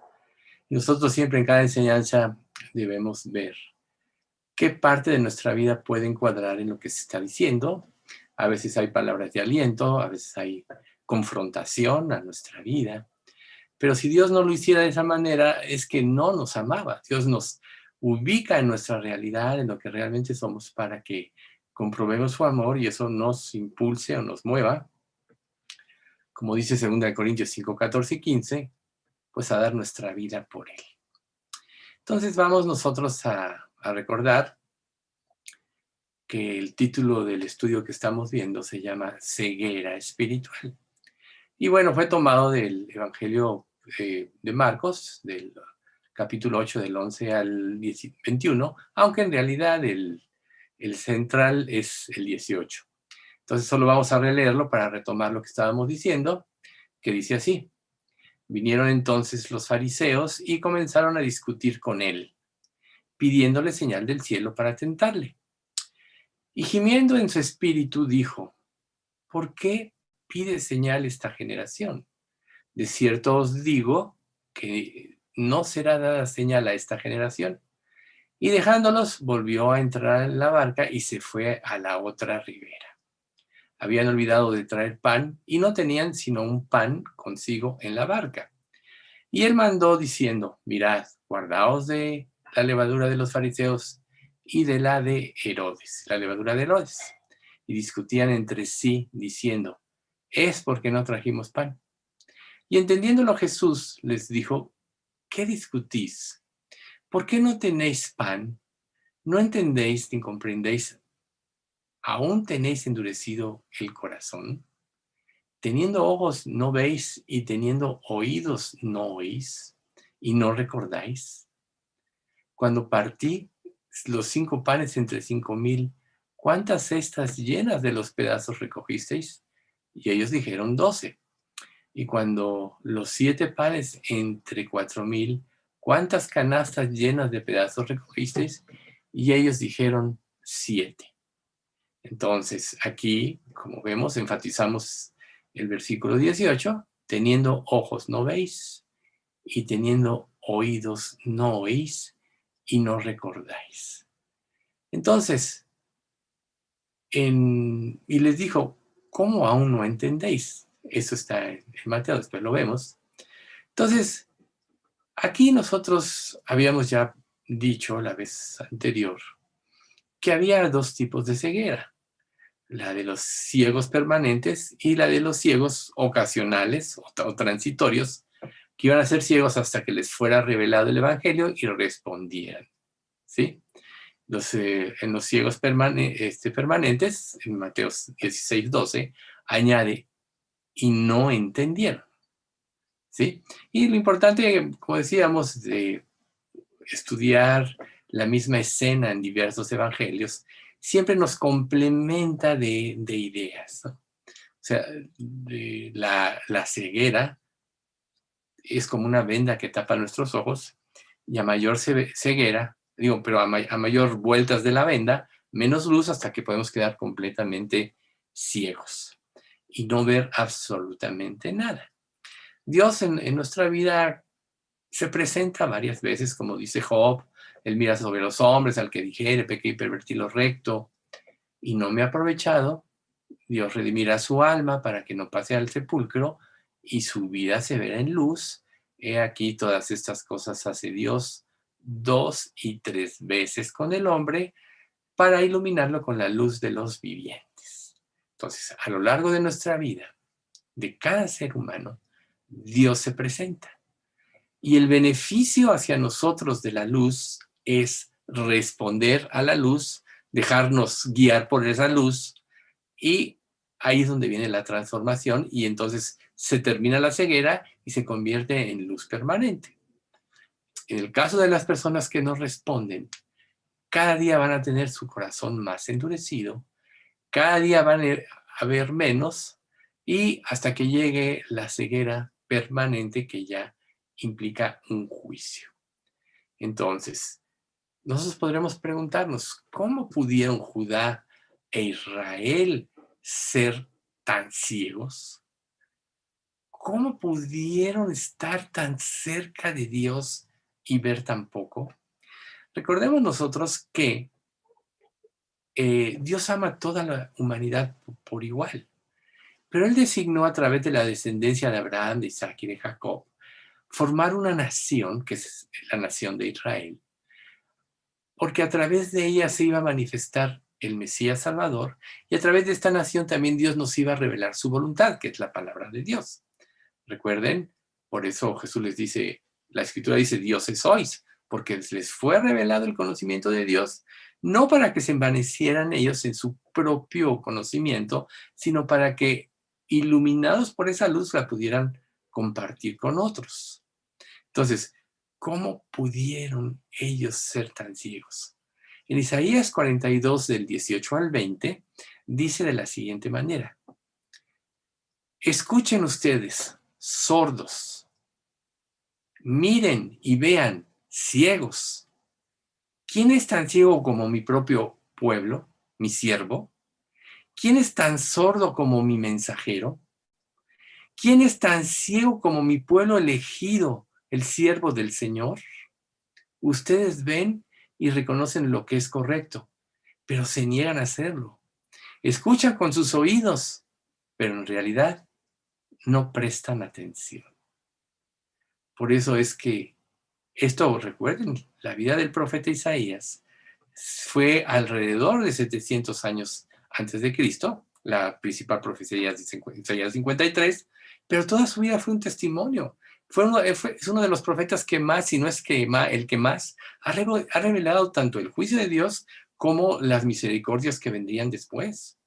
Y nosotros siempre en cada enseñanza debemos ver qué parte de nuestra vida puede encuadrar en lo que se está diciendo. A veces hay palabras de aliento, a veces hay confrontación a nuestra vida. Pero si Dios no lo hiciera de esa manera, es que no nos amaba. Dios nos ubica en nuestra realidad, en lo que realmente somos, para que comprobemos su amor y eso nos impulse o nos mueva, como dice 2 Corintios 5, 14 y 15, pues a dar nuestra vida por Él. Entonces vamos nosotros a recordar que el título del estudio que estamos viendo se llama Ceguera Espiritual. Y bueno, fue tomado del Evangelio de Marcos, del capítulo 8, del 11 al 21, aunque en realidad el central es el 18. Entonces solo vamos a releerlo para retomar lo que estábamos diciendo, que dice así. Vinieron entonces los fariseos y comenzaron a discutir con él, pidiéndole señal del cielo para tentarle. Y gimiendo en su espíritu dijo, ¿por qué pide señal esta generación? De cierto os digo que no será dada señal a esta generación. Y dejándolos, volvió a entrar en la barca y se fue a la otra ribera. Habían olvidado de traer pan y no tenían sino un pan consigo en la barca. Y él mandó diciendo, mirad, guardaos de la levadura de los fariseos y de la de Herodes, la levadura de Herodes. Y discutían entre sí, diciendo, es porque no trajimos pan. Y entendiéndolo Jesús les dijo, ¿qué discutís? ¿Por qué no tenéis pan? ¿No entendéis ni comprendéis? ¿Aún tenéis endurecido el corazón? Teniendo ojos no veis y teniendo oídos no oís y no recordáis. Cuando partí los 5 panes entre 5,000, ¿cuántas cestas llenas de los pedazos recogisteis? Y ellos dijeron 12. Y cuando los 7 panes entre 4,000, ¿cuántas canastas llenas de pedazos recogisteis? Y ellos dijeron 7. Entonces, aquí, como vemos, enfatizamos el versículo 18, teniendo ojos no veis, y teniendo oídos no oís, y no recordáis. Entonces, y les dijo, ¿cómo aún no entendéis? Eso está en Mateo, después lo vemos. Entonces, aquí nosotros habíamos ya dicho la vez anterior que había 2 tipos de ceguera, la de los ciegos permanentes y la de los ciegos ocasionales o transitorios, que iban a ser ciegos hasta que les fuera revelado el Evangelio y respondieran, ¿sí? En los ciegos permanentes, en Mateo 16:12, añade, y no entendieron, ¿sí? Y lo importante, como decíamos, de estudiar la misma escena en diversos evangelios, siempre nos complementa de ideas, ¿no? O sea, la ceguera es como una venda que tapa nuestros ojos y a mayor ceguera, pero a mayor vueltas de la venda, menos luz hasta que podemos quedar completamente ciegos y no ver absolutamente nada. Dios en nuestra vida se presenta varias veces, como dice Job, él mira sobre los hombres, al que dijere, pequé y pervertí lo recto, y no me ha aprovechado. Dios redimirá su alma para que no pase al sepulcro, y su vida se verá en luz. He aquí todas estas cosas hace Dios 2 y 3 veces con el hombre, para iluminarlo con la luz de los vivientes. Entonces, a lo largo de nuestra vida, de cada ser humano, Dios se presenta. Y el beneficio hacia nosotros de la luz es responder a la luz, dejarnos guiar por esa luz, y ahí es donde viene la transformación, y entonces se termina la ceguera y se convierte en luz permanente. En el caso de las personas que no responden, cada día van a tener su corazón más endurecido, cada día van a ver menos, y hasta que llegue la ceguera permanente, que ya implica un juicio. Entonces, nosotros podremos preguntarnos, ¿cómo pudieron Judá e Israel ser tan ciegos? ¿Cómo pudieron estar tan cerca de Dios y ver tan poco? Recordemos nosotros que Dios ama a toda la humanidad por igual, pero Él designó a través de la descendencia de Abraham, de Isaac y de Jacob, formar una nación, que es la nación de Israel, porque a través de ella se iba a manifestar el Mesías Salvador, y a través de esta nación también Dios nos iba a revelar su voluntad, que es la palabra de Dios. Recuerden, por eso Jesús les dice, la Escritura dice, dioses sois, porque les fue revelado el conocimiento de Dios, no para que se envanecieran ellos en su propio conocimiento, sino para que, iluminados por esa luz, la pudieran compartir con otros. Entonces, ¿cómo pudieron ellos ser tan ciegos? En Isaías 42, del 18 al 20, dice de la siguiente manera: escuchen ustedes, sordos, miren y vean, ciegos. ¿Quién es tan ciego como mi propio pueblo, mi siervo? ¿Quién es tan sordo como mi mensajero? ¿Quién es tan ciego como mi pueblo elegido, el siervo del Señor? Ustedes ven y reconocen lo que es correcto, pero se niegan a hacerlo. Escuchan con sus oídos, pero en realidad no prestan atención. Por eso es que esto, recuerden, la vida del profeta Isaías fue alrededor de 700 años antes de Cristo, la principal profecía de Isaías 53, pero toda su vida fue un testimonio. Es uno de los profetas que más, si no es que el que más, ha revelado tanto el juicio de Dios como las misericordias que vendrían después.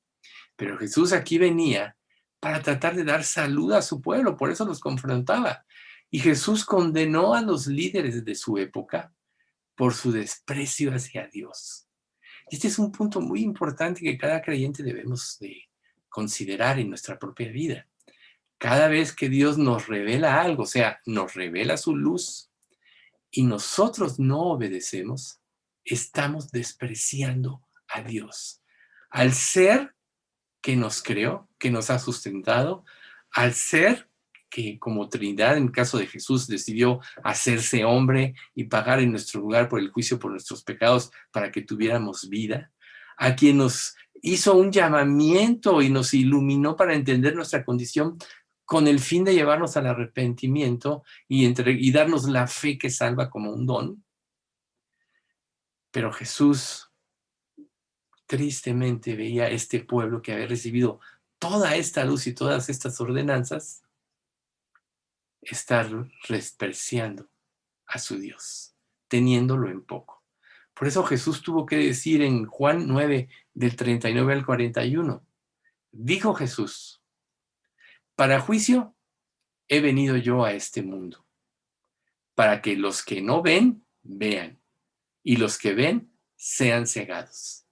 Pero Jesús aquí venía para tratar de dar salud a su pueblo, por eso los confrontaba. Y Jesús condenó a los líderes de su época por su desprecio hacia Dios. Y este es un punto muy importante que cada creyente debemos de considerar en nuestra propia vida. Cada vez que Dios nos revela algo, o sea, nos revela su luz y nosotros no obedecemos, estamos despreciando a Dios. Al ser que nos creó, que nos ha sustentado, al ser que como Trinidad, en el caso de Jesús, decidió hacerse hombre y pagar en nuestro lugar por el juicio por nuestros pecados para que tuviéramos vida, a quien nos hizo un llamamiento y nos iluminó para entender nuestra condición con el fin de llevarnos al arrepentimiento y darnos la fe que salva como un don. Pero Jesús tristemente veía a este pueblo que había recibido toda esta luz y todas estas ordenanzas estar despreciando a su Dios, teniéndolo en poco. Por eso Jesús tuvo que decir en Juan 9, del 39 al 41, dijo Jesús, para juicio he venido yo a este mundo, para que los que no ven, vean, y los que ven, sean cegados.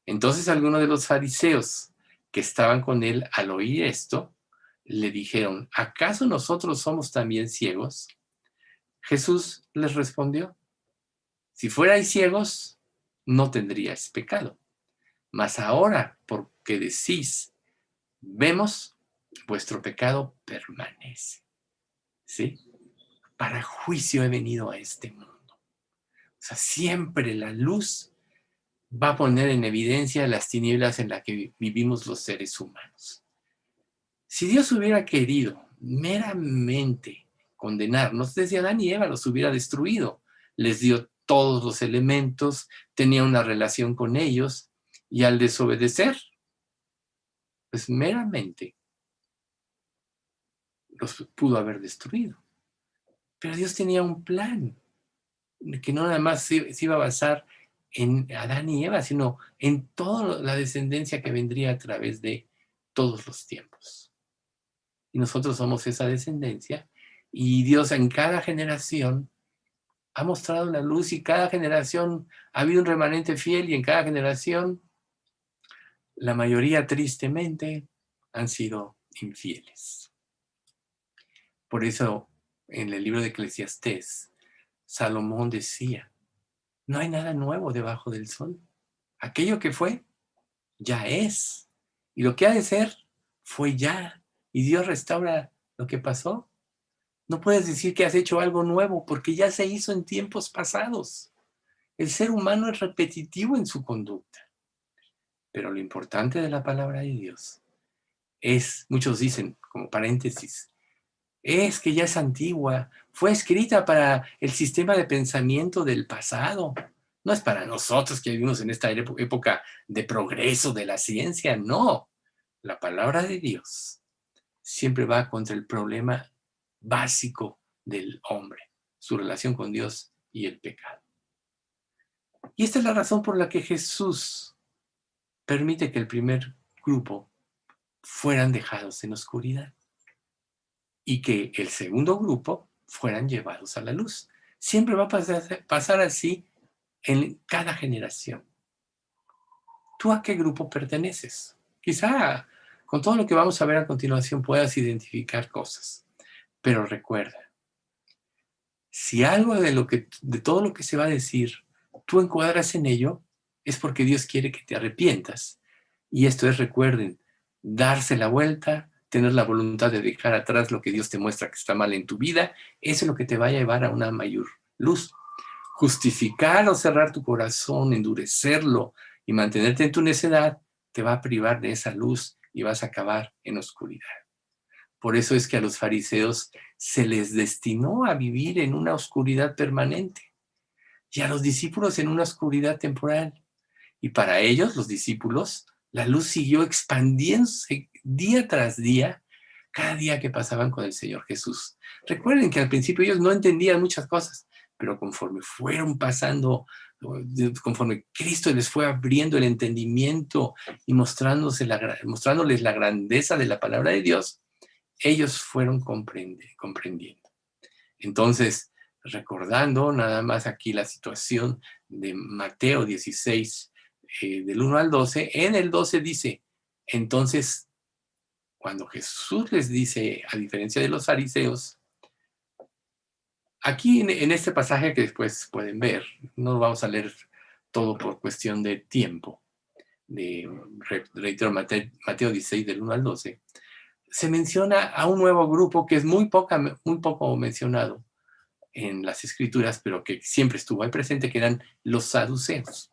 Entonces algunos de los fariseos que estaban con él al oír esto, le dijeron, ¿acaso nosotros somos también ciegos? Jesús les respondió, si fuerais ciegos, no tendríais pecado. Mas ahora, porque decís, vemos, vuestro pecado permanece. ¿Sí? Para juicio he venido a este mundo. O sea, siempre la luz va a poner en evidencia las tinieblas en las que vivimos los seres humanos. Si Dios hubiera querido meramente condenarnos, desde Adán y Eva los hubiera destruido. Les dio todos los elementos, tenía una relación con ellos, y al desobedecer, pues meramente los pudo haber destruido. Pero Dios tenía un plan, que no nada más se iba a basar en Adán y Eva, sino en toda la descendencia que vendría a través de todos los tiempos. Y nosotros somos esa descendencia, y Dios en cada generación ha mostrado la luz, y cada generación ha habido un remanente fiel, y en cada generación la mayoría tristemente han sido infieles. Por eso en el libro de Eclesiastés, Salomón decía, no hay nada nuevo debajo del sol. Aquello que fue, ya es. Y lo que ha de ser, fue ya. Y Dios restaura lo que pasó. No puedes decir que has hecho algo nuevo porque ya se hizo en tiempos pasados. El ser humano es repetitivo en su conducta. Pero lo importante de la palabra de Dios es, muchos dicen, como paréntesis, es que ya es antigua, fue escrita para el sistema de pensamiento del pasado. No es para nosotros que vivimos en esta época de progreso de la ciencia, no. La palabra de Dios siempre va contra el problema básico del hombre, su relación con Dios y el pecado. Y esta es la razón por la que Jesús permite que el primer grupo fueran dejados en oscuridad y que el segundo grupo fueran llevados a la luz. Siempre va a pasar así en cada generación. ¿Tú a qué grupo perteneces? Quizá con todo lo que vamos a ver a continuación puedas identificar cosas, pero recuerda, si algo de todo lo que se va a decir tú encuadras en ello, es porque Dios quiere que te arrepientas. Y esto es, recuerden, darse la vuelta, tener la voluntad de dejar atrás lo que Dios te muestra que está mal en tu vida, eso es lo que te va a llevar a una mayor luz. Justificar o cerrar tu corazón, endurecerlo y mantenerte en tu necedad, te va a privar de esa luz y vas a acabar en oscuridad. Por eso es que a los fariseos se les destinó a vivir en una oscuridad permanente y a los discípulos en una oscuridad temporal. Y para ellos, los discípulos, La luz siguió expandiéndose día tras día, cada día que pasaban con el Señor Jesús. Recuerden que al principio ellos no entendían muchas cosas, pero conforme fueron pasando, conforme Cristo les fue abriendo el entendimiento y mostrándoles la grandeza de la palabra de Dios, ellos fueron comprendiendo. Entonces, recordando nada más aquí la situación de Mateo 16, del 1 al 12, en el 12 dice, entonces, cuando Jesús les dice, a diferencia de los fariseos, aquí en este pasaje que después pueden ver, no lo vamos a leer todo por cuestión de tiempo, reitero, Mateo 16 del 1 al 12, se menciona a un nuevo grupo que es muy poco mencionado en las escrituras, pero que siempre estuvo ahí presente, que eran los saduceos,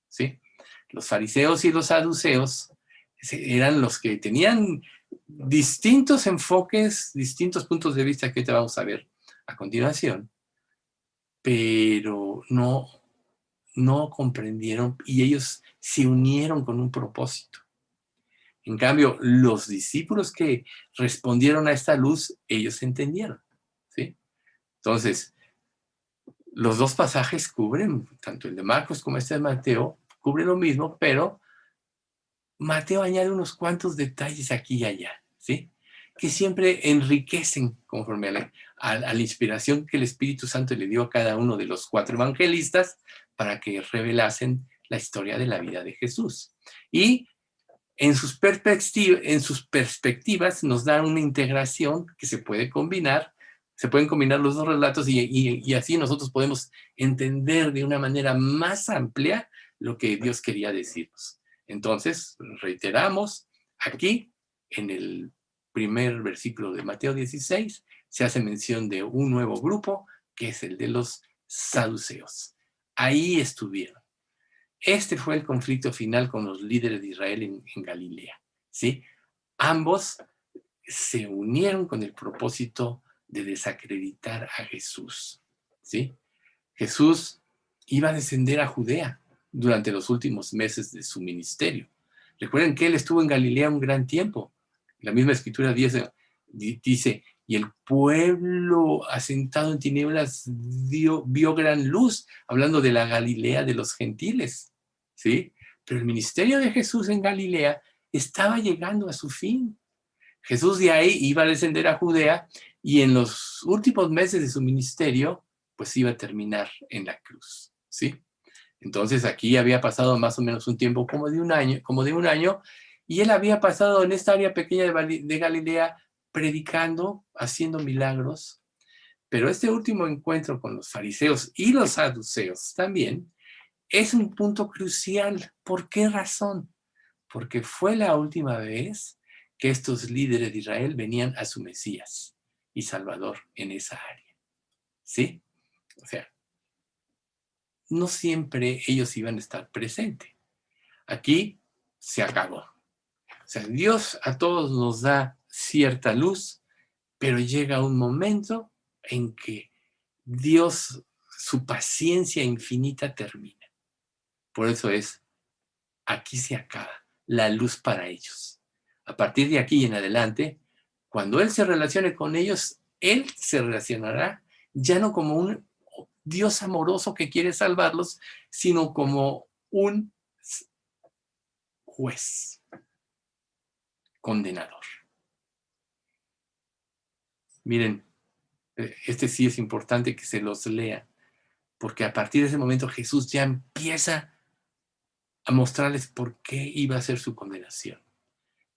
¿sí? Los fariseos y los saduceos eran los que tenían distintos enfoques, distintos puntos de vista que ahorita vamos a ver a continuación, pero no comprendieron y ellos se unieron con un propósito. En cambio, los discípulos que respondieron a esta luz, ellos entendieron, ¿sí? Entonces, los dos pasajes cubren, tanto el de Marcos como este de Mateo, cubre lo mismo, pero Mateo añade unos cuantos detalles aquí y allá, ¿sí? Que siempre enriquecen conforme a la inspiración que el Espíritu Santo le dio a cada uno de los 4 evangelistas para que revelasen la historia de la vida de Jesús. Y en sus perspectivas nos dan una integración que se pueden combinar los dos relatos y así nosotros podemos entender de una manera más amplia lo que Dios quería decirnos. Entonces, reiteramos, aquí en el primer versículo de Mateo 16 se hace mención de un nuevo grupo que es el de los saduceos. Ahí estuvieron. Este fue el conflicto final con los líderes de Israel en Galilea, ¿sí? Ambos se unieron con el propósito de desacreditar a Jesús, ¿sí? Jesús iba a descender a Judea durante los últimos meses de su ministerio. Recuerden que él estuvo en Galilea un gran tiempo. La misma escritura dice, y el pueblo asentado en tinieblas vio gran luz, hablando de la Galilea de los gentiles, ¿sí? Pero el ministerio de Jesús en Galilea estaba llegando a su fin. Jesús de ahí iba a descender a Judea y en los últimos meses de su ministerio, pues iba a terminar en la cruz, ¿sí? Entonces aquí había pasado más o menos un tiempo como de un año, y él había pasado en esta área pequeña de Galilea predicando, haciendo milagros, pero este último encuentro con los fariseos y los saduceos también es un punto crucial. ¿Por qué razón? Porque fue la última vez que estos líderes de Israel venían a su Mesías y Salvador en esa área, ¿sí? O sea, no siempre ellos iban a estar presentes. Aquí se acabó. O sea, Dios a todos nos da cierta luz, pero llega un momento en que Dios, su paciencia infinita termina. Por eso aquí se acaba la luz para ellos. A partir de aquí en adelante, cuando Él se relacione con ellos, Él se relacionará ya no como un Dios amoroso que quiere salvarlos, sino como un juez condenador. Miren, este sí es importante que se los lea, porque a partir de ese momento Jesús ya empieza a mostrarles por qué iba a ser su condenación.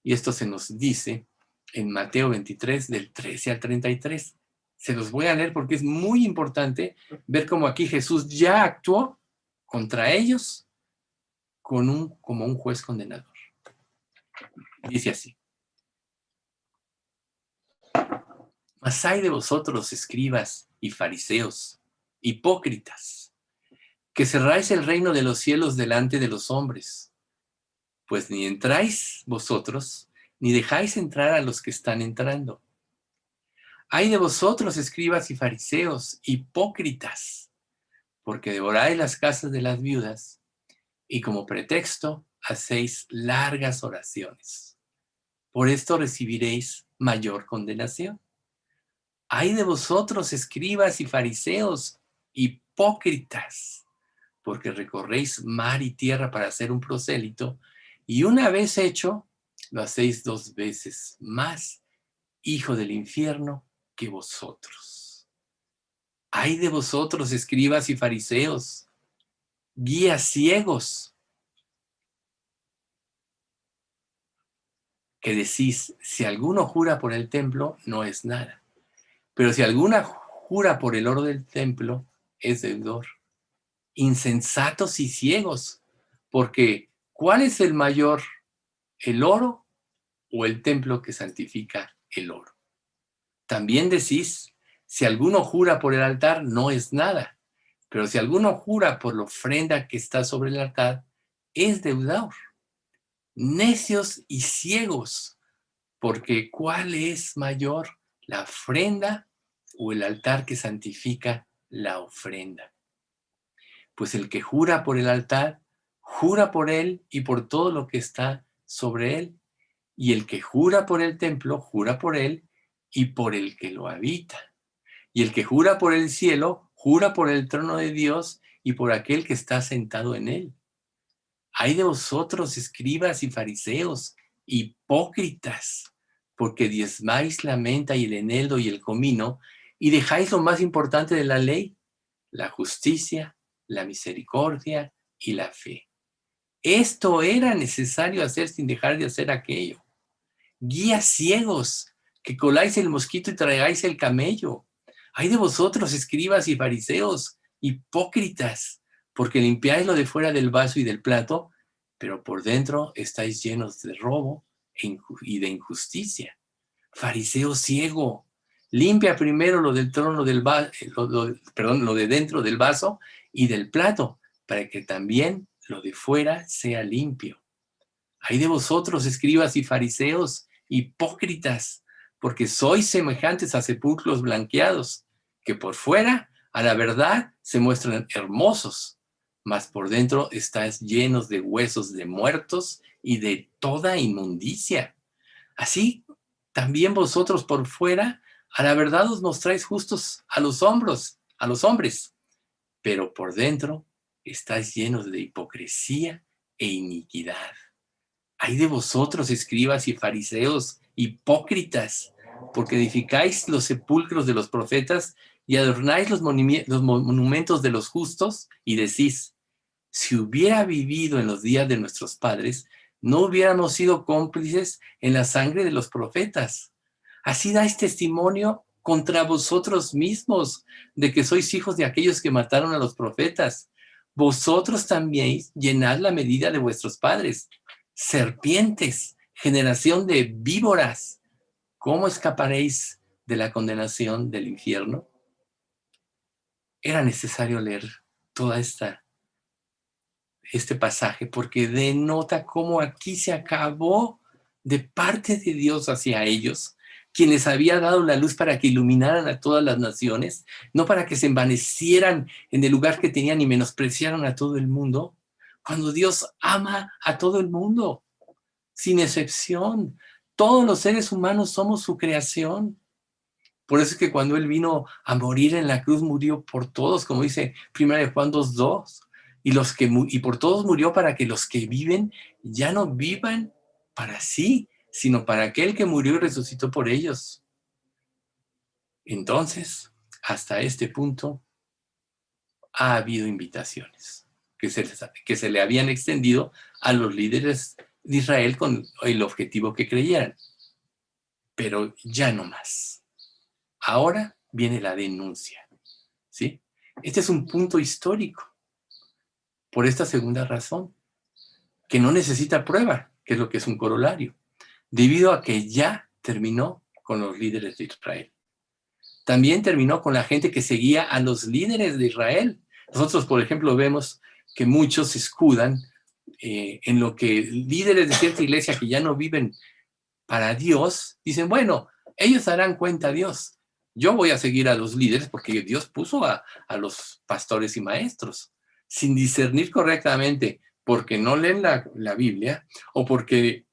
Y esto se nos dice en Mateo 23, del 13 al 33. Se los voy a leer porque es muy importante ver cómo aquí Jesús ya actuó contra ellos como un juez condenador. Dice así: Mas hay de vosotros, escribas y fariseos, hipócritas, que cerráis el reino de los cielos delante de los hombres, pues ni entráis vosotros, ni dejáis entrar a los que están entrando. Ay de vosotros, escribas y fariseos, hipócritas, porque devoráis las casas de las viudas, y como pretexto hacéis largas oraciones. Por esto recibiréis mayor condenación. Ay de vosotros, escribas y fariseos, hipócritas, porque recorréis mar y tierra para hacer un prosélito, y una vez hecho, lo hacéis 2 veces más, hijo del infierno, que vosotros. Ay de vosotros, escribas y fariseos, guías ciegos, que decís, si alguno jura por el templo, no es nada. Pero si alguna jura por el oro del templo, es deudor. Insensatos y ciegos, porque ¿cuál es el mayor, el oro o el templo que santifica el oro? También decís, si alguno jura por el altar, no es nada. Pero si alguno jura por la ofrenda que está sobre el altar, es deudor. Necios y ciegos, porque ¿cuál es mayor, la ofrenda o el altar que santifica la ofrenda? Pues el que jura por el altar, jura por él y por todo lo que está sobre él. Y el que jura por el templo, jura por él y por el que lo habita. Y el que jura por el cielo, jura por el trono de Dios y por aquel que está sentado en él. Ay de vosotros, escribas y fariseos, hipócritas, porque diezmáis la menta y el eneldo y el comino, y dejáis lo más importante de la ley, la justicia, la misericordia y la fe. Esto era necesario hacer sin dejar de hacer aquello. Guías ciegos, que coláis el mosquito y traigáis el camello. Ay de vosotros, escribas y fariseos, hipócritas, porque limpiáis lo de fuera del vaso y del plato, pero por dentro estáis llenos de robo y de injusticia. Fariseo ciego, limpia primero lo del trono del lo de dentro del vaso y del plato, para que también lo de fuera sea limpio. Ay de vosotros, escribas y fariseos, hipócritas, porque sois semejantes a sepulcros blanqueados, que por fuera, a la verdad, se muestran hermosos, mas por dentro estáis llenos de huesos de muertos y de toda inmundicia. Así también vosotros por fuera, a la verdad os mostráis justos a los hombres, pero por dentro estáis llenos de hipocresía e iniquidad. Ay de vosotros, escribas y fariseos, hipócritas, porque edificáis los sepulcros de los profetas y adornáis los monumentos de los justos, y decís, si hubiera vivido en los días de nuestros padres, no hubiéramos sido cómplices en la sangre de los profetas. Así dais testimonio contra vosotros mismos de que sois hijos de aquellos que mataron a los profetas. Vosotros también llenad la medida de vuestros padres. Serpientes, generación de víboras, ¿cómo escaparéis de la condenación del infierno? Era necesario leer toda este pasaje porque denota cómo aquí se acabó de parte de Dios hacia ellos, quien les había dado la luz para que iluminaran a todas las naciones, no para que se envanecieran en el lugar que tenían y menospreciaran a todo el mundo, cuando Dios ama a todo el mundo, sin excepción. Todos los seres humanos somos su creación. Por eso es que cuando Él vino a morir en la cruz, murió por todos, como dice 1 Juan 2:2. Y por todos murió para que los que viven ya no vivan para sí, sino para aquel que murió y resucitó por ellos. Entonces, hasta este punto, ha habido invitaciones que se le habían extendido a los líderes de Israel con el objetivo que creyeran. Pero ya no más. Ahora viene la denuncia, ¿sí? Este es un punto histórico por esta segunda razón, que no necesita prueba, que es lo que es un corolario, debido a que ya terminó con los líderes de Israel. También terminó con la gente que seguía a los líderes de Israel. Nosotros, por ejemplo, vemos que muchos se escudan en lo que líderes de cierta iglesia que ya no viven para Dios, dicen, bueno, ellos darán cuenta a Dios. Yo voy a seguir a los líderes porque Dios puso a los pastores y maestros, sin discernir correctamente porque no leen la Biblia, o porque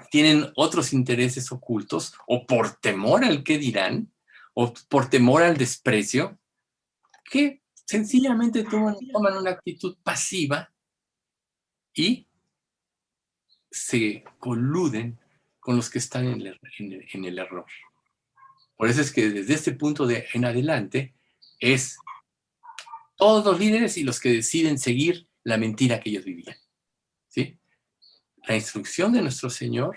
tienen otros intereses ocultos, o por temor al qué dirán, o por temor al desprecio, que sencillamente toman una actitud pasiva y se coluden con los que están en el error. Por eso es que desde este punto en adelante es todos los líderes y los que deciden seguir la mentira que ellos vivían, ¿sí? La instrucción de nuestro Señor,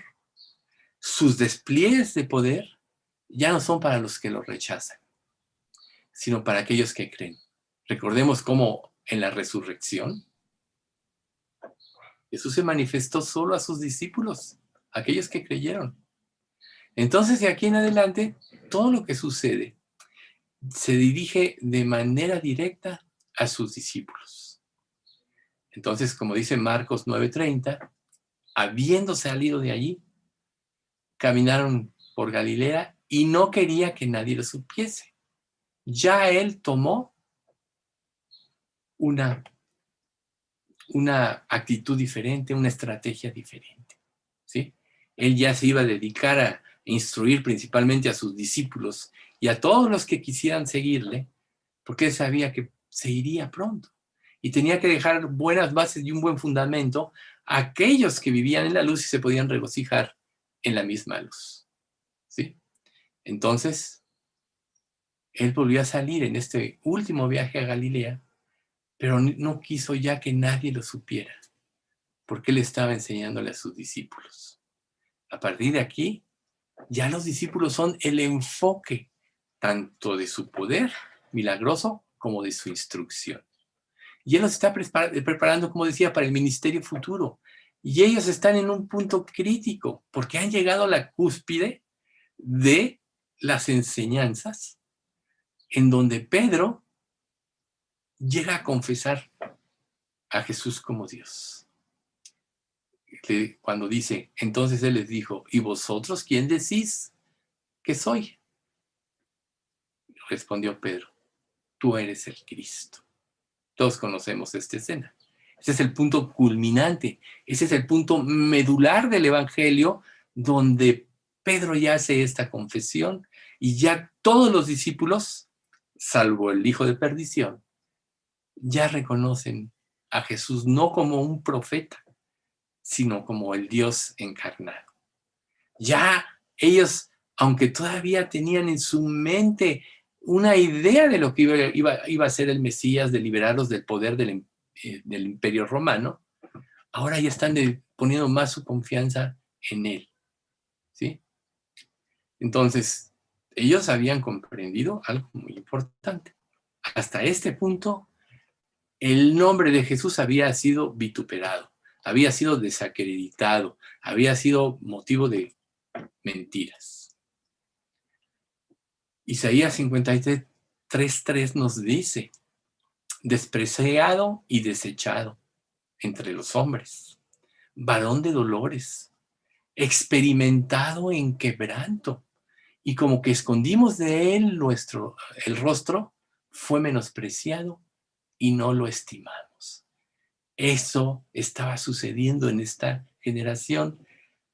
sus despliegues de poder, ya no son para los que lo rechazan, sino para aquellos que creen. Recordemos cómo en la resurrección Jesús se manifestó solo a sus discípulos, aquellos que creyeron. Entonces, de aquí en adelante, todo lo que sucede se dirige de manera directa a sus discípulos. Entonces, como dice Marcos 9:30, habiendo salido de allí, caminaron por Galilea y no quería que nadie lo supiese. Ya él tomó una actitud diferente, una estrategia diferente, ¿sí? Él ya se iba a dedicar a instruir principalmente a sus discípulos y a todos los que quisieran seguirle, porque él sabía que se iría pronto y tenía que dejar buenas bases y un buen fundamento a aquellos que vivían en la luz y se podían regocijar en la misma luz, ¿sí? Entonces, él volvió a salir en este último viaje a Galilea, pero no quiso ya que nadie lo supiera, porque él estaba enseñándole a sus discípulos. A partir de aquí, ya los discípulos son el enfoque tanto de su poder milagroso como de su instrucción. Y él los está preparando, como decía, para el ministerio futuro. Y ellos están en un punto crítico, porque han llegado a la cúspide de las enseñanzas, en donde Pedro llega a confesar a Jesús como Dios. Cuando dice, entonces él les dijo, ¿y vosotros quién decís que soy? Respondió Pedro, tú eres el Cristo. Todos conocemos esta escena. Ese es el punto culminante, ese es el punto medular del Evangelio, donde Pedro ya hace esta confesión y ya todos los discípulos, salvo el hijo de perdición, ya reconocen a Jesús no como un profeta, sino como el Dios encarnado. Ya ellos, aunque todavía tenían en su mente una idea de lo que iba a ser el Mesías, de liberarlos del poder del Imperio Romano, ahora ya están poniendo más su confianza en él, ¿sí? Entonces, ellos habían comprendido algo muy importante. Hasta este punto, el nombre de Jesús había sido vituperado, había sido desacreditado, había sido motivo de mentiras. Isaías 53:3 nos dice, despreciado y desechado entre los hombres, varón de dolores, experimentado en quebranto, y como que escondimos de él el rostro, fue menospreciado y no lo estimamos. Eso estaba sucediendo en esta generación.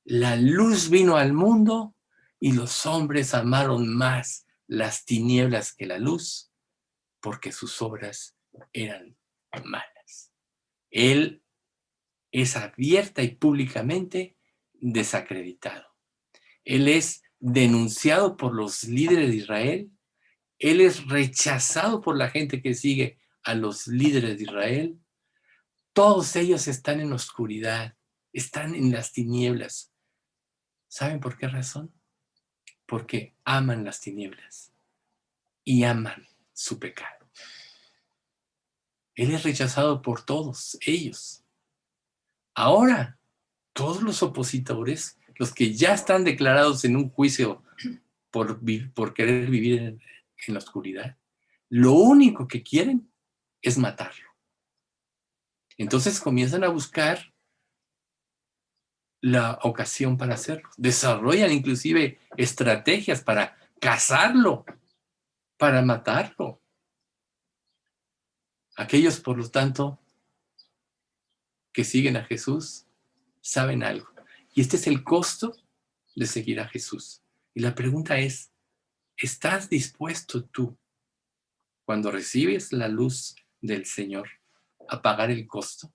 La luz vino al mundo y los hombres amaron más las tinieblas que la luz, porque sus obras eran malas. Él es abierta y públicamente desacreditado. Él es denunciado por los líderes de Israel. Él es rechazado por la gente que sigue a los líderes de Israel. Todos ellos están en oscuridad, están en las tinieblas. ¿Saben por qué razón? Porque aman las tinieblas y aman su pecado. Él es rechazado por todos ellos. Ahora, todos los opositores, los que ya están declarados en un juicio por querer vivir en la oscuridad, lo único que quieren es matarlo. Entonces comienzan a buscar la ocasión para hacerlo. Desarrollan inclusive estrategias para cazarlo, para matarlo. Aquellos, por lo tanto, que siguen a Jesús saben algo. Y este es el costo de seguir a Jesús. Y la pregunta es, ¿estás dispuesto tú, cuando recibes la luz del Señor, a pagar el costo?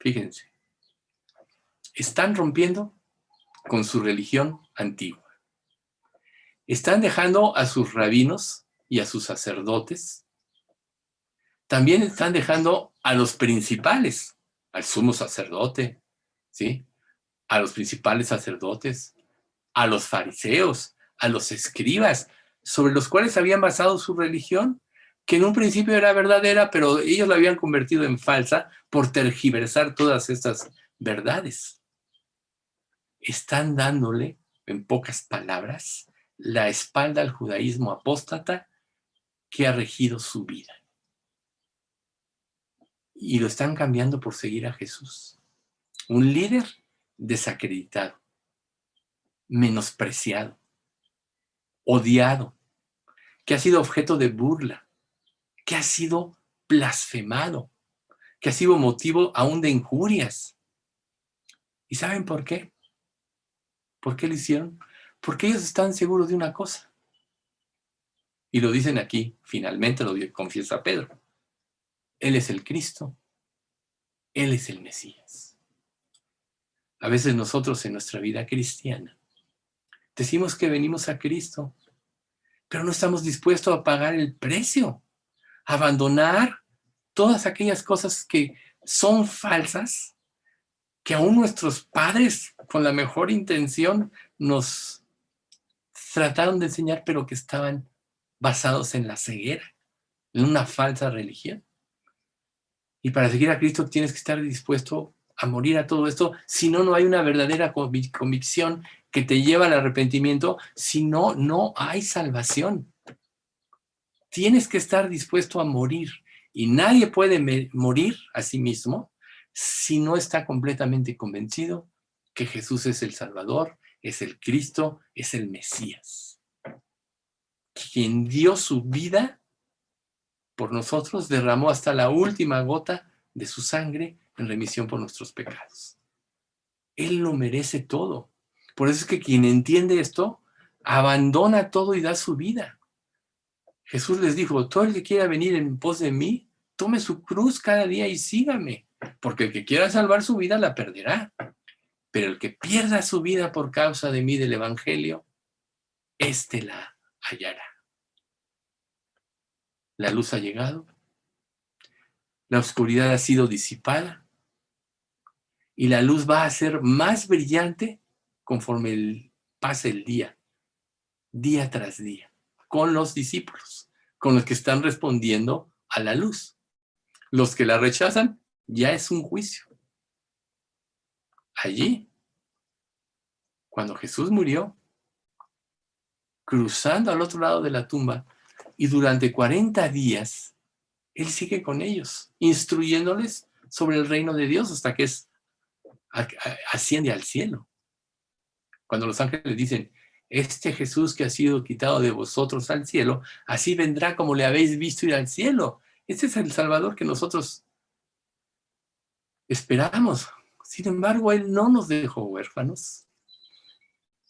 Fíjense, están rompiendo con su religión antigua. Están dejando a sus rabinos y a sus sacerdotes. También están dejando a los principales, al sumo sacerdote, ¿sí? A los principales sacerdotes, a los fariseos, a los escribas, sobre los cuales habían basado su religión, que en un principio era verdadera, pero ellos la habían convertido en falsa por tergiversar todas estas verdades. Están dándole, en pocas palabras, la espalda al judaísmo apóstata que ha regido su vida. Y lo están cambiando por seguir a Jesús. Un líder desacreditado, menospreciado, odiado, que ha sido objeto de burla, que ha sido blasfemado, que ha sido motivo aún de injurias. ¿Y saben por qué? ¿Por qué lo hicieron? Porque ellos están seguros de una cosa. Y lo dicen aquí, finalmente lo confiesa Pedro. Él es el Cristo, Él es el Mesías. A veces nosotros en nuestra vida cristiana decimos que venimos a Cristo, pero no estamos dispuestos a pagar el precio, a abandonar todas aquellas cosas que son falsas, que aún nuestros padres, con la mejor intención, nos trataron de enseñar, pero que estaban basados en la ceguera, en una falsa religión. Y para seguir a Cristo tienes que estar dispuesto a morir a todo esto, si no, no hay una verdadera convicción que te lleva al arrepentimiento, si no, no hay salvación. Tienes que estar dispuesto a morir, y nadie puede morir a sí mismo si no está completamente convencido que Jesús es el Salvador, es el Cristo, es el Mesías, quien dio su vida por nosotros, derramó hasta la última gota de su sangre en remisión por nuestros pecados. Él lo merece todo. Por eso es que quien entiende esto, abandona todo y da su vida. Jesús les dijo, todo el que quiera venir en pos de mí, tome su cruz cada día y sígame, porque el que quiera salvar su vida la perderá. Pero el que pierda su vida por causa de mí, del Evangelio, éste la hallará. La luz ha llegado, la oscuridad ha sido disipada, y la luz va a ser más brillante conforme pase el día, día tras día, con los discípulos, con los que están respondiendo a la luz. Los que la rechazan, ya es un juicio. Allí, cuando Jesús murió, cruzando al otro lado de la tumba, y durante 40 días, Él sigue con ellos, instruyéndoles sobre el reino de Dios hasta que asciende al cielo. Cuando los ángeles dicen, este Jesús que ha sido quitado de vosotros al cielo, así vendrá como le habéis visto ir al cielo. Este es el Salvador que nosotros esperamos. Sin embargo, Él no nos dejó huérfanos.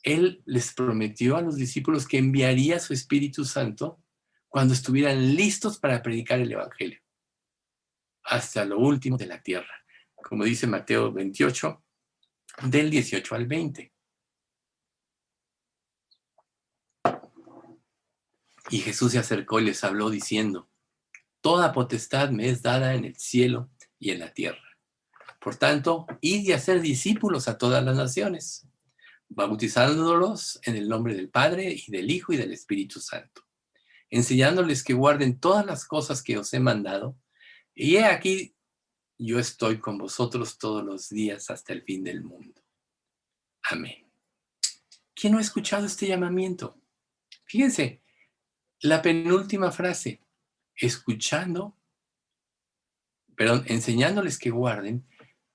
Él les prometió a los discípulos que enviaría su Espíritu Santo cuando estuvieran listos para predicar el Evangelio, hasta lo último de la tierra, como dice Mateo 28, del 18 al 20. Y Jesús se acercó y les habló diciendo, toda potestad me es dada en el cielo y en la tierra. Por tanto, id y hacer discípulos a todas las naciones, bautizándolos en el nombre del Padre y del Hijo y del Espíritu Santo, enseñándoles que guarden todas las cosas que os he mandado, y he aquí, yo estoy con vosotros todos los días hasta el fin del mundo. Amén. ¿Quién no ha escuchado este llamamiento? Fíjense, la penúltima frase, enseñándoles que guarden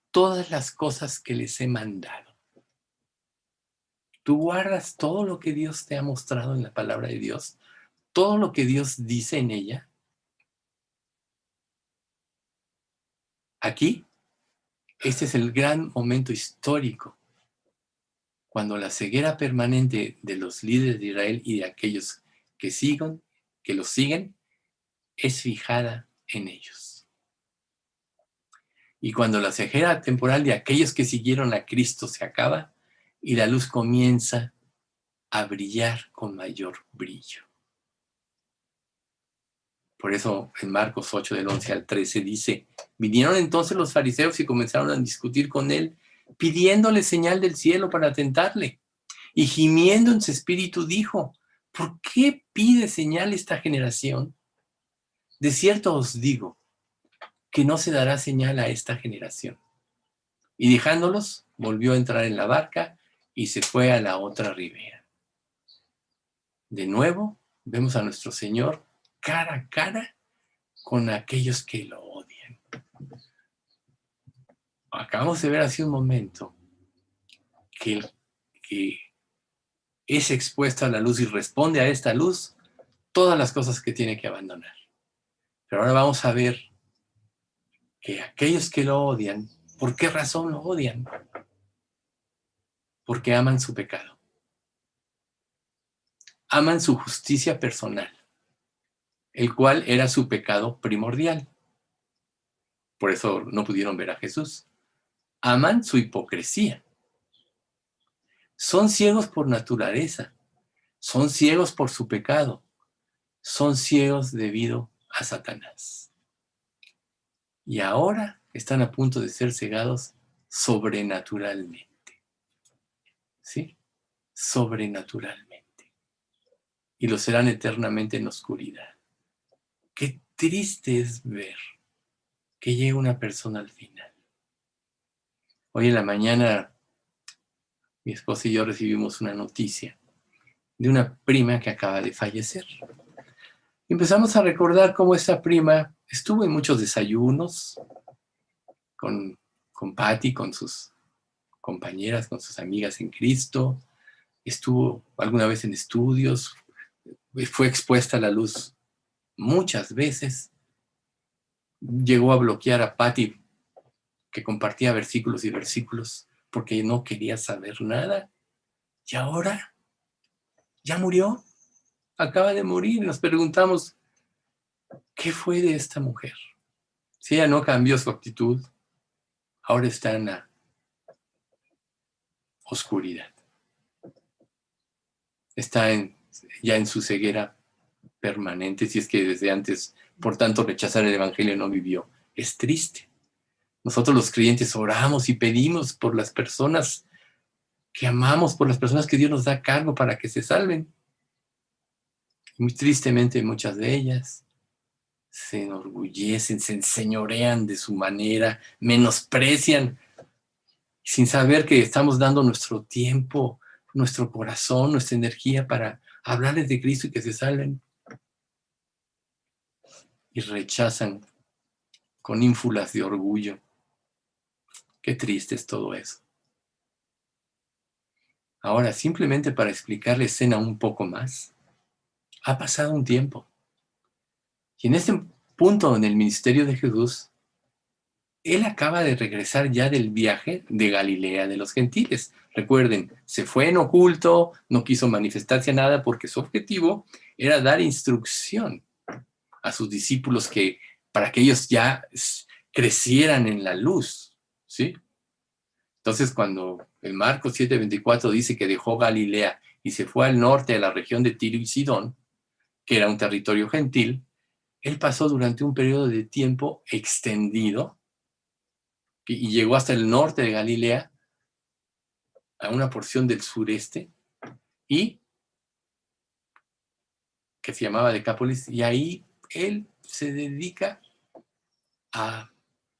todas las cosas que les he mandado. ¿Tú guardas todo lo que Dios te ha mostrado en la palabra de Dios? ¿Todo lo que Dios dice en ella? Aquí Este es el gran momento histórico, cuando la ceguera permanente de los líderes de Israel y de aquellos que los siguen, es fijada en ellos. Y cuando la ceguera temporal de aquellos que siguieron a Cristo se acaba y la luz comienza a brillar con mayor brillo. Por eso en Marcos 8, del 11 al 13 dice: vinieron entonces los fariseos y comenzaron a discutir con él, pidiéndole señal del cielo para tentarle. Y gimiendo en su espíritu dijo: ¿por qué pide señal esta generación? De cierto os digo, que no se dará señal a esta generación. Y dejándolos, volvió a entrar en la barca y se fue a la otra ribera. De nuevo, vemos a nuestro Señor cara a cara con aquellos que lo odian. Acabamos de ver hace un momento que es expuesto a la luz y responde a esta luz todas las cosas que tiene que abandonar. Pero ahora vamos a ver que aquellos que lo odian, ¿por qué razón lo odian? Porque aman su pecado. Aman su justicia personal, el cual era su pecado primordial. Por eso no pudieron ver a Jesús. Aman su hipocresía. Son ciegos por naturaleza. Son ciegos por su pecado. Son ciegos debido a Satanás. Y ahora están a punto de ser cegados sobrenaturalmente. ¿Sí? Sobrenaturalmente. Y lo serán eternamente en oscuridad. Qué triste es ver que llegue una persona al final. Hoy en la mañana, mi esposa y yo recibimos una noticia de una prima que acaba de fallecer. Empezamos a recordar cómo esa prima estuvo en muchos desayunos con Patty, con sus compañeras, con sus amigas en Cristo. Estuvo alguna vez en estudios, fue expuesta a la luz muchas veces. Llegó a bloquear a Patty, que compartía versículos y versículos, porque no quería saber nada. Y ahora ya murió, acaba de morir. Nos preguntamos, ¿qué fue de esta mujer? Si ella no cambió su actitud, ahora está en la oscuridad. Está ya en su ceguera permanente, si es que desde antes, por tanto, rechazar el evangelio no vivió. Es triste. Nosotros los creyentes oramos y pedimos por las personas que amamos, por las personas que Dios nos da a cargo para que se salven. Y muy tristemente muchas de ellas se enorgullecen, se enseñorean de su manera, menosprecian, sin saber que estamos dando nuestro tiempo, nuestro corazón, nuestra energía para hablarles de Cristo y que se salven. Y rechazan con ínfulas de orgullo. Qué triste es todo eso. Ahora, simplemente para explicar la escena un poco más, ha pasado un tiempo. Y en este punto en el ministerio de Jesús, él acaba de regresar ya del viaje de Galilea de los gentiles. Recuerden, se fue en oculto, no quiso manifestarse a nada porque su objetivo era dar instrucción a sus discípulos para que ellos ya crecieran en la luz, ¿sí? Entonces, cuando en Marcos 7:24 dice que dejó Galilea y se fue al norte de la región de Tiro y Sidón, que era un territorio gentil, él pasó durante un periodo de tiempo extendido y llegó hasta el norte de Galilea, a una porción del sureste, y que se llamaba Decápolis, y ahí él se dedica a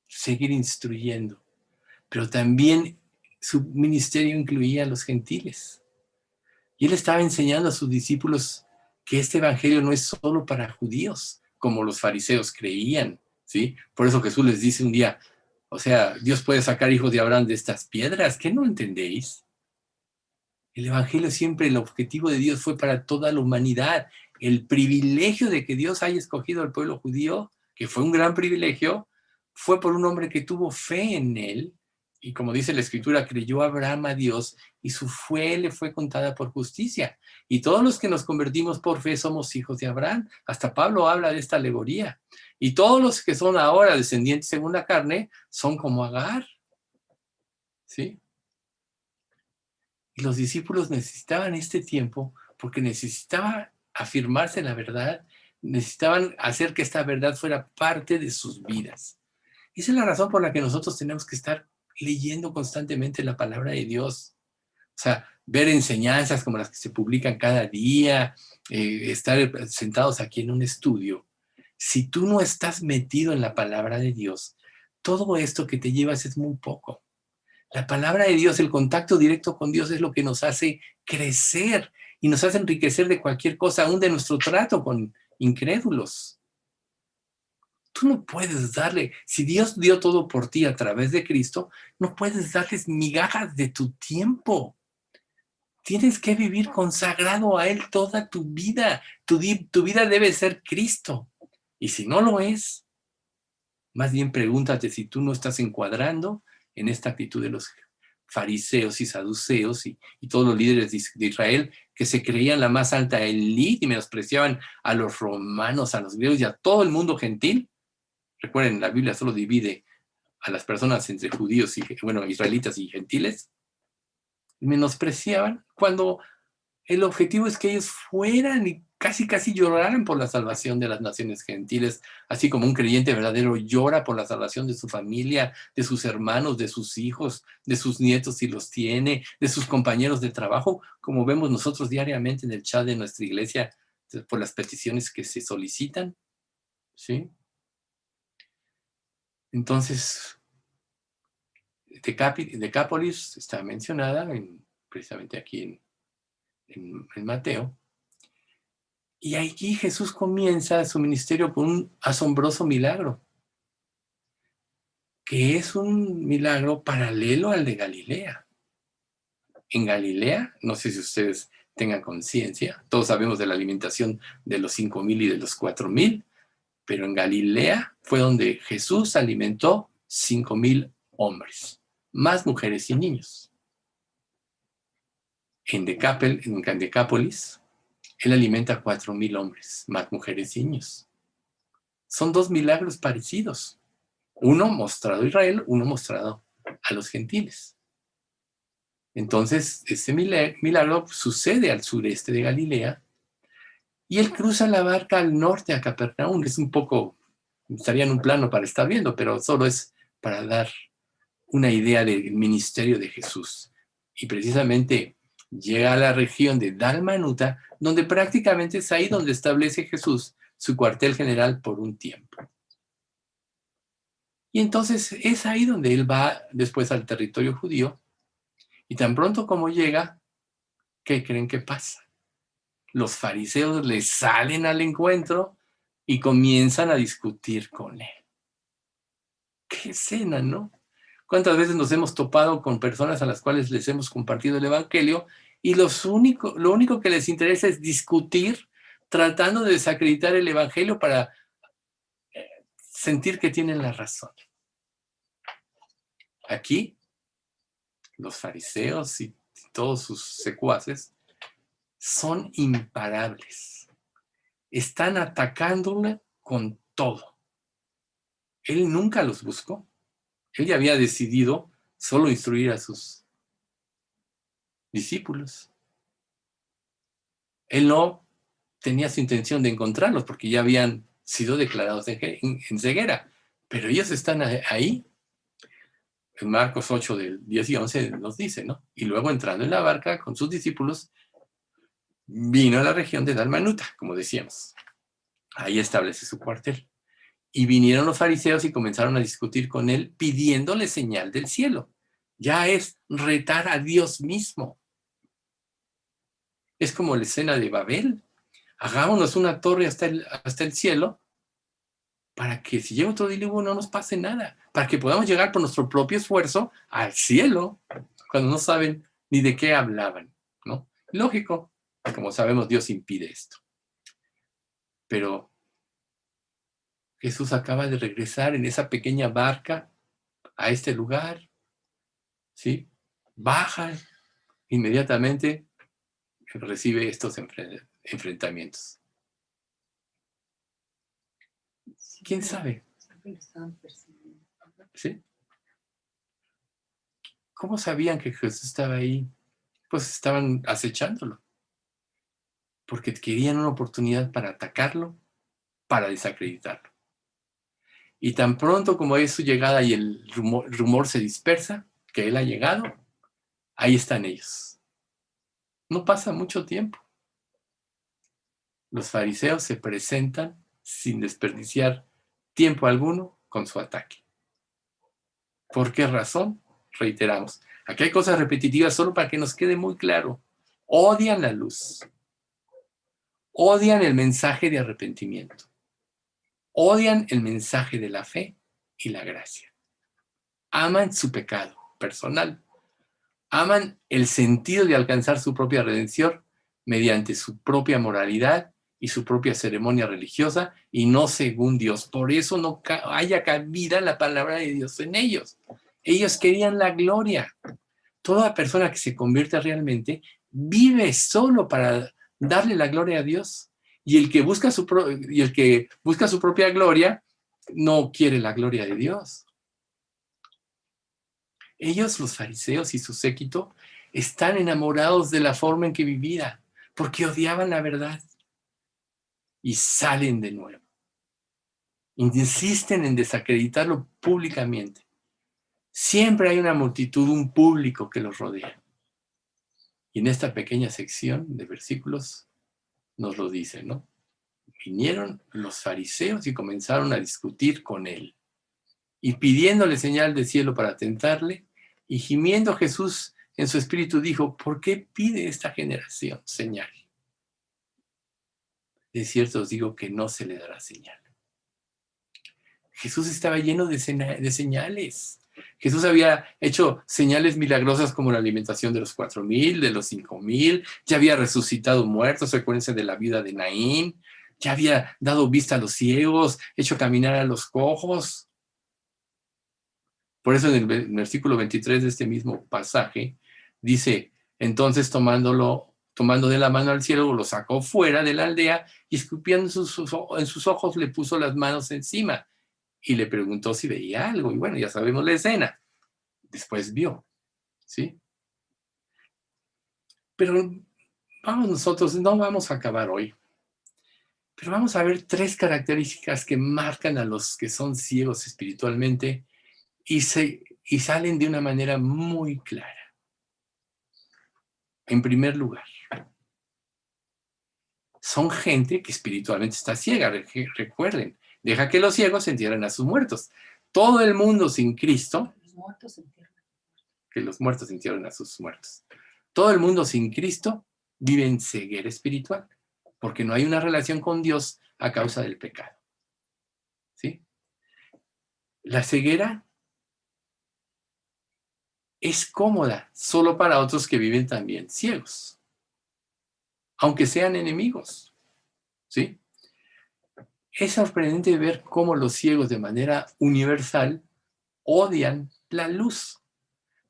seguir instruyendo. Pero también su ministerio incluía a los gentiles. Y él estaba enseñando a sus discípulos que este evangelio no es solo para judíos, como los fariseos creían, ¿sí? Por eso Jesús les dice un día, o sea, Dios puede sacar hijos de Abraham de estas piedras, ¿qué no entendéis? El evangelio siempre, el objetivo de Dios fue para toda la humanidad. El privilegio de que Dios haya escogido al pueblo judío, que fue un gran privilegio, fue por un hombre que tuvo fe en él, Y como dice la Escritura, creyó Abraham a Dios y su fe le fue contada por justicia. Y todos los que nos convertimos por fe somos hijos de Abraham. Hasta Pablo habla de esta alegoría. Y todos los que son ahora descendientes según la carne son como Agar. ¿Sí? Y los discípulos necesitaban este tiempo porque necesitaban afirmarse en la verdad, necesitaban hacer que esta verdad fuera parte de sus vidas. Esa es la razón por la que nosotros tenemos que estar leyendo constantemente la palabra de Dios. O sea, ver enseñanzas como las que se publican cada día, estar sentados aquí en un estudio. Si tú no estás metido en la palabra de Dios, todo esto que te llevas es muy poco. La palabra de Dios, el contacto directo con Dios es lo que nos hace crecer y nos hace enriquecer de cualquier cosa, aún de nuestro trato con incrédulos. Tú no puedes darle, si Dios dio todo por ti a través de Cristo, no puedes darles migajas de tu tiempo. Tienes que vivir consagrado a Él toda tu vida. Tu vida debe ser Cristo. Y si no lo es, más bien pregúntate si tú no estás encuadrando en esta actitud de los fariseos y saduceos y todos los líderes de Israel que se creían la más alta élite y menospreciaban a los romanos, a los griegos y a todo el mundo gentil. Recuerden, la Biblia solo divide a las personas entre judíos y, bueno, israelitas y gentiles. Menospreciaban cuando el objetivo es que ellos fueran y casi lloraran por la salvación de las naciones gentiles, así como un creyente verdadero llora por la salvación de su familia, de sus hermanos, de sus hijos, de sus nietos si los tiene, de sus compañeros de trabajo, como vemos nosotros diariamente en el chat de nuestra iglesia por las peticiones que se solicitan. ¿Sí? Entonces, Decápolis está mencionada precisamente aquí en Mateo. Y aquí Jesús comienza su ministerio con un asombroso milagro, que es un milagro paralelo al de Galilea. En Galilea, no sé si ustedes tengan conciencia, todos sabemos de la alimentación de los 5,000 y de los 4,000, pero en Galilea fue donde Jesús alimentó 5,000 hombres, más mujeres y niños. En Decápolis, él alimenta a 4,000 hombres, más mujeres y niños. Son dos milagros parecidos. Uno mostrado a Israel, uno mostrado a los gentiles. Entonces, este milagro sucede al sureste de Galilea y él cruza la barca al norte a Capernaum. Es un poco, estaría en un plano para estar viendo, pero solo es para dar una idea del ministerio de Jesús. Y precisamente llega a la región de Dalmanuta, donde prácticamente es ahí donde establece Jesús su cuartel general por un tiempo. Y entonces es ahí donde él va después al territorio judío. Y tan pronto como llega, ¿qué creen que pasa? Los fariseos le salen al encuentro y comienzan a discutir con él. ¡Qué escena!, ¿no? ¿Cuántas veces nos hemos topado con personas a las cuales les hemos compartido el evangelio y lo único que les interesa es discutir, tratando de desacreditar el evangelio para sentir que tienen la razón? Aquí, los fariseos y todos sus secuaces son imparables. Están atacándole con todo. Él nunca los buscó. Él ya había decidido solo instruir a sus discípulos. Él no tenía su intención de encontrarlos porque ya habían sido declarados en ceguera. Pero ellos están ahí. En Marcos 8, del 10 y 11 nos dice, ¿no? Y luego entrando en la barca con sus discípulos, vino a la región de Dalmanuta, como decíamos. Ahí establece su cuartel. Y vinieron los fariseos y comenzaron a discutir con él, pidiéndole señal del cielo. Ya es retar a Dios mismo. Es como la escena de Babel. Hagámonos una torre hasta el cielo para que si llega otro diluvio no nos pase nada. Para que podamos llegar por nuestro propio esfuerzo al cielo, cuando no saben ni de qué hablaban, ¿no? Lógico, como sabemos, Dios impide esto. Pero Jesús acaba de regresar en esa pequeña barca a este lugar ¿sí? Baja inmediatamente, recibe estos enfrentamientos. ¿Quién sabe? ¿Sí? ¿Cómo sabían que Jesús estaba ahí? Pues estaban acechándolo, porque querían una oportunidad para atacarlo, para desacreditarlo. Y tan pronto como es su llegada y el rumor se dispersa, que él ha llegado, ahí están ellos. No pasa mucho tiempo. Los fariseos se presentan sin desperdiciar tiempo alguno con su ataque. ¿Por qué razón? Reiteramos. Aquí hay cosas repetitivas solo para que nos quede muy claro. Odian la luz. Odian el mensaje de arrepentimiento. Odian el mensaje de la fe y la gracia. Aman su pecado personal. Aman el sentido de alcanzar su propia redención mediante su propia moralidad y su propia ceremonia religiosa y no según Dios. Por eso no haya cabida la palabra de Dios en ellos. Ellos querían la gloria. Toda persona que se convierte realmente vive solo para darle la gloria a Dios. Y el que busca su propia gloria no quiere la gloria de Dios. Ellos, los fariseos y su séquito, están enamorados de la forma en que vivía, porque odiaban la verdad. Y salen de nuevo. Insisten en desacreditarlo públicamente. Siempre hay una multitud, un público que los rodea. Y en esta pequeña sección de versículos nos lo dice, ¿no? Vinieron los fariseos y comenzaron a discutir con él. Y pidiéndole señal del cielo para tentarle, y gimiendo Jesús en su espíritu dijo, ¿por qué pide esta generación señal? De cierto os digo que no se le dará señal. Jesús estaba lleno de señales. Jesús había hecho señales milagrosas como la alimentación de los 4,000, de los 5,000, ya había resucitado muertos, recuérdense de la vida de Naín, ya había dado vista a los ciegos, hecho caminar a los cojos. Por eso en el versículo 23 de este mismo pasaje dice, entonces tomando de la mano al ciego, lo sacó fuera de la aldea y escupiendo en sus ojos le puso las manos encima y le preguntó si veía algo. Y bueno, ya sabemos la escena. Después vio, ¿sí? Pero nosotros no vamos a acabar hoy. Pero vamos a ver 3 características que marcan a los que son ciegos espiritualmente y salen de una manera muy clara. En primer lugar, son gente que espiritualmente está ciega. Recuerden, deja que los ciegos se entierren a sus muertos. Todo el mundo sin Cristo, que los muertos entierren a sus muertos. Todo el mundo sin Cristo vive en ceguera espiritual, porque no hay una relación con Dios a causa del pecado. ¿Sí? La ceguera es cómoda solo para otros que viven también ciegos, aunque sean enemigos. ¿Sí? Es sorprendente ver cómo los ciegos de manera universal odian la luz.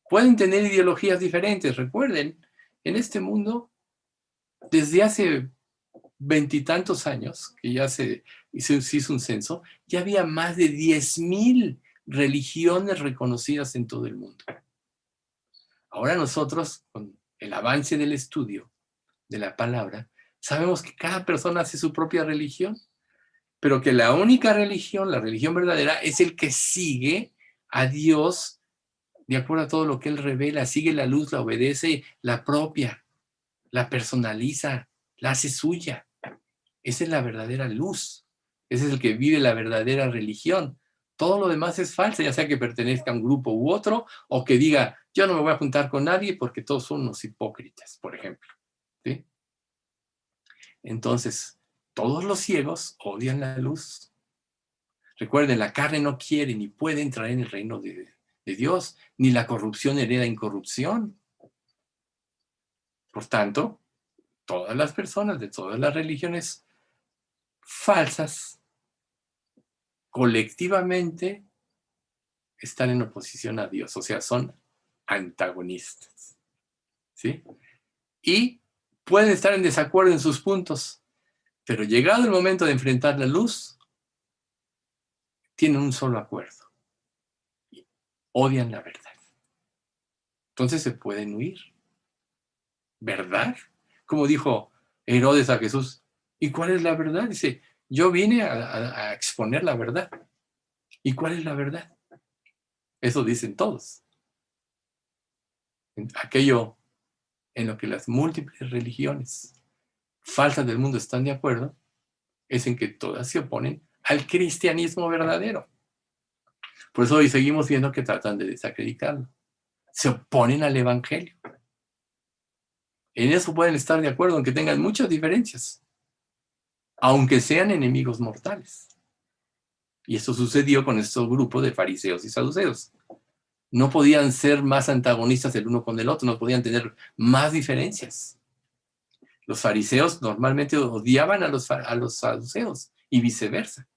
Pueden tener ideologías diferentes. Recuerden, en este mundo, desde hace 20 y tantos años, que ya se hizo un censo, ya había más de 10,000 religiones reconocidas en todo el mundo. Ahora nosotros, con el avance del estudio de la palabra, sabemos que cada persona hace su propia religión, pero que la única religión, la religión verdadera, es el que sigue a Dios de acuerdo a todo lo que Él revela, sigue la luz, la obedece, la propia, la personaliza, la hace suya. Esa es la verdadera luz. Ese es el que vive la verdadera religión. Todo lo demás es falso, ya sea que pertenezca a un grupo u otro, o que diga, yo no me voy a juntar con nadie porque todos son unos hipócritas, por ejemplo. ¿Sí? Entonces, todos los ciegos odian la luz. Recuerden, la carne no quiere ni puede entrar en el reino de Dios, ni la corrupción hereda incorrupción. Por tanto, todas las personas de todas las religiones falsas colectivamente están en oposición a Dios, o sea, son antagonistas, ¿sí? Y pueden estar en desacuerdo en sus puntos, pero llegado el momento de enfrentar la luz, tienen un solo acuerdo: odian la verdad. Entonces se pueden huir. ¿Verdad? Como dijo Herodes a Jesús, ¿y cuál es la verdad? Dice, yo vine a exponer la verdad. ¿Y cuál es la verdad? Eso dicen todos. Aquello en lo que las múltiples religiones falsas del mundo están de acuerdo es en que todas se oponen al cristianismo verdadero. Por eso hoy seguimos viendo que tratan de desacreditarlo. Se oponen al evangelio. En eso pueden estar de acuerdo, aunque tengan muchas diferencias, aunque sean enemigos mortales. Y esto sucedió con estos grupos de fariseos y saduceos. No podían ser más antagonistas el uno con el otro, no podían tener más diferencias. Los fariseos normalmente odiaban a los saduceos y viceversa.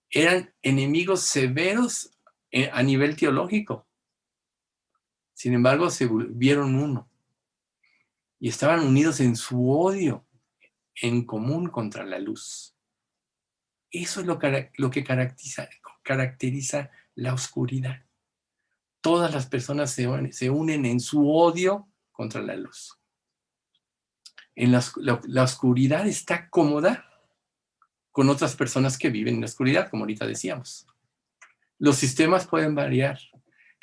Eran enemigos severos a nivel teológico. Sin embargo, se volvieron uno y estaban unidos en su odio en común contra la luz. Eso es lo que caracteriza la oscuridad. Todas las personas se unen en su odio contra la luz. En la oscuridad está cómoda con otras personas que viven en la oscuridad, como ahorita decíamos. Los sistemas pueden variar,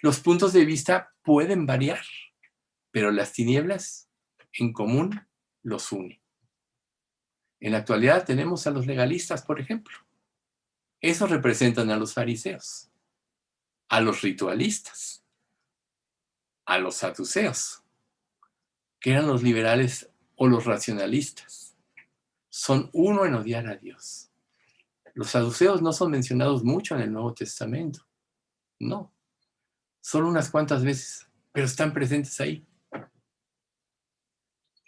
los puntos de vista pueden variar, pero las tinieblas en común los unen. En la actualidad tenemos a los legalistas, por ejemplo. Esos representan a los fariseos, a los ritualistas, a los saduceos, que eran los liberales o los racionalistas. Son uno en odiar a Dios. Los saduceos no son mencionados mucho en el Nuevo Testamento. No. Solo unas cuantas veces, pero están presentes ahí.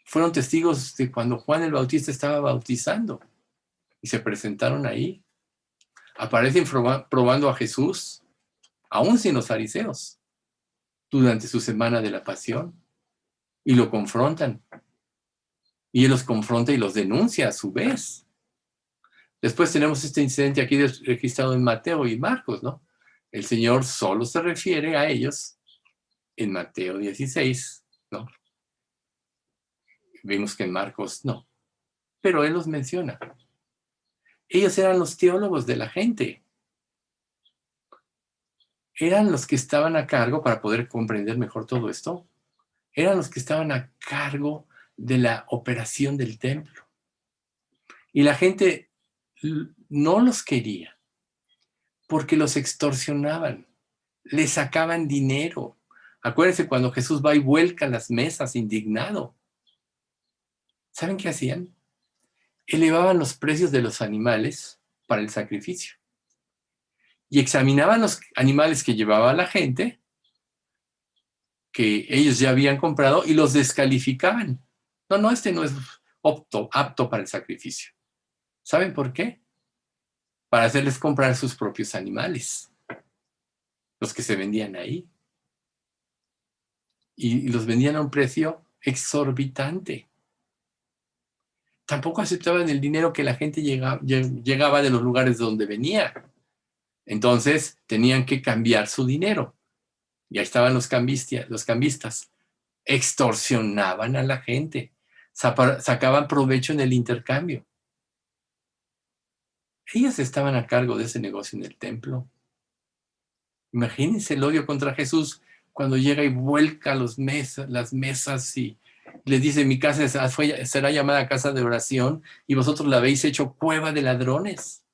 Fueron testigos de cuando Juan el Bautista estaba bautizando y se presentaron ahí. Aparecen probando a Jesús, aún sin los fariseos, durante su semana de la pasión, y lo confrontan. Y él los confronta y los denuncia a su vez. Después tenemos este incidente aquí registrado en Mateo y Marcos, ¿no? El Señor solo se refiere a ellos en Mateo 16, ¿no? Vimos que en Marcos no, pero él los menciona. Ellos eran los teólogos de la gente. Eran los que estaban a cargo, para poder comprender mejor todo esto, eran los que estaban a cargo de la operación del templo. Y la gente no los quería porque los extorsionaban, les sacaban dinero. Acuérdense cuando Jesús va y vuelca las mesas indignado. ¿Saben qué hacían? Elevaban los precios de los animales para el sacrificio y examinaban los animales que llevaba la gente, que ellos ya habían comprado, y los descalificaban. No, este no es apto para el sacrificio. ¿Saben por qué? Para hacerles comprar sus propios animales, los que se vendían ahí. Y los vendían a un precio exorbitante. Tampoco aceptaban el dinero que la gente llegaba de los lugares donde venía. Entonces tenían que cambiar su dinero. Y ahí estaban los cambistas. Extorsionaban a la gente. Sacaban provecho en el intercambio. Ellos estaban a cargo de ese negocio en el templo. Imagínense el odio contra Jesús cuando llega y vuelca las mesas y les dice: mi casa será llamada casa de oración y vosotros la habéis hecho cueva de ladrones.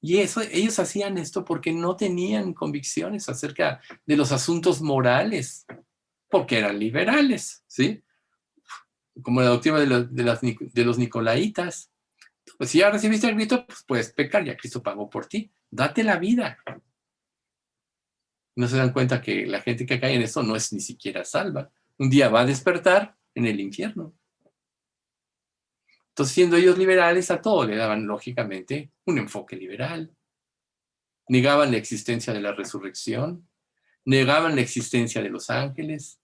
Y ellos hacían esto porque no tenían convicciones acerca de los asuntos morales, porque eran liberales, ¿sí? Como la doctrina de los nicolaitas. Pues si ya recibiste a Cristo, pues puedes pecar, ya Cristo pagó por ti. Date la vida. No se dan cuenta que la gente que cae en esto no es ni siquiera salva. Un día va a despertar en el infierno. Entonces, siendo ellos liberales, a todo le daban, lógicamente, un enfoque liberal. Negaban la existencia de la resurrección. negaban la existencia de los ángeles.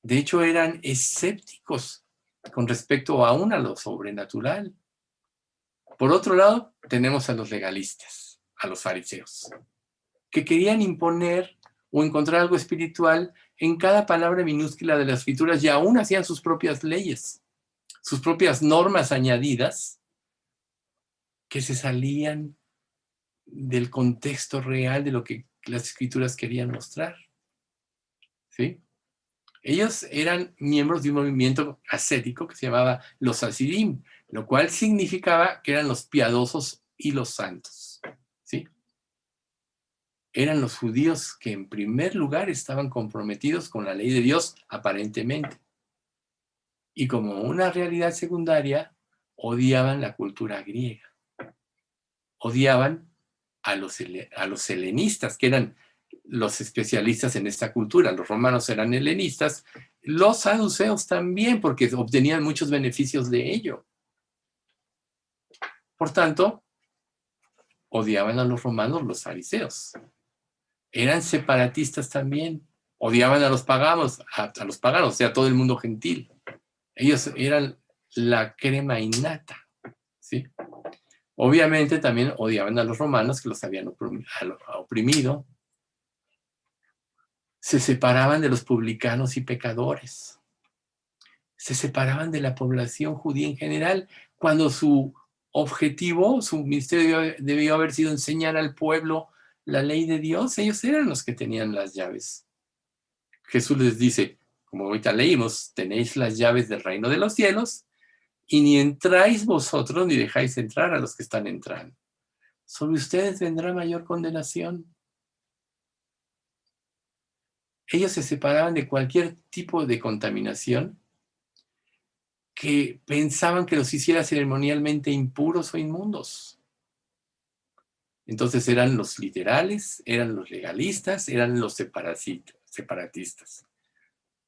De hecho, eran escépticos con respecto aún a lo sobrenatural. Por otro lado, tenemos a los legalistas, a los fariseos, que querían imponer o encontrar algo espiritual en cada palabra minúscula de las escrituras y aún hacían sus propias leyes, sus propias normas añadidas que se salían del contexto real de lo que las escrituras querían mostrar. ¿Sí? Ellos eran miembros de un movimiento ascético que se llamaba los Hasidim, lo cual significaba que eran los piadosos y los santos. ¿Sí? Eran los judíos que en primer lugar estaban comprometidos con la ley de Dios, aparentemente. Y como una realidad secundaria, odiaban la cultura griega. Odiaban a los helenistas, que eran los especialistas en esta cultura. Los romanos eran helenistas, los saduceos también, porque obtenían muchos beneficios de ello. Por tanto, odiaban a los romanos los fariseos. Eran separatistas también. Odiaban a los paganos, o sea, todo el mundo gentil. Ellos eran la crema innata, ¿sí? Obviamente también odiaban a los romanos que los habían oprimido. Se separaban de los publicanos y pecadores. Se separaban de la población judía en general, cuando su objetivo, su ministerio debió haber sido enseñar al pueblo la ley de Dios. Ellos eran los que tenían las llaves. Jesús les dice, como ahorita leímos, tenéis las llaves del reino de los cielos y ni entráis vosotros ni dejáis entrar a los que están entrando. Sobre ustedes vendrá mayor condenación. Ellos se separaban de cualquier tipo de contaminación que pensaban que los hiciera ceremonialmente impuros o inmundos. Entonces eran los literales, eran los legalistas, eran los separatistas.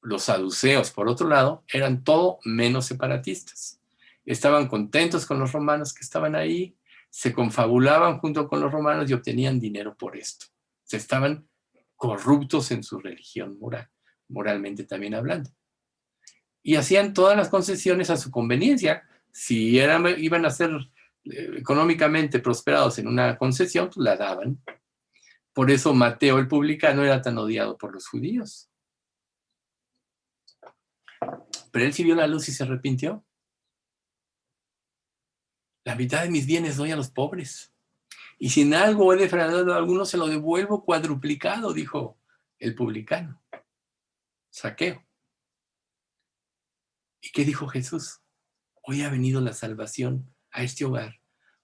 Los saduceos, por otro lado, eran todo menos separatistas. Estaban contentos con los romanos que estaban ahí, se confabulaban junto con los romanos y obtenían dinero por esto. Se estaban corruptos en su religión moral, moralmente también hablando. Y hacían todas las concesiones a su conveniencia. Si iban a ser económicamente prosperados en una concesión, pues la daban. Por eso Mateo el publicano era tan odiado por los judíos. Pero él sí vio la luz y se arrepintió. La mitad de mis bienes doy a los pobres. Y si en algo he defraudado a alguno, se lo devuelvo cuadruplicado, dijo el publicano. Zaqueo. ¿Y qué dijo Jesús? Hoy ha venido la salvación a este hogar,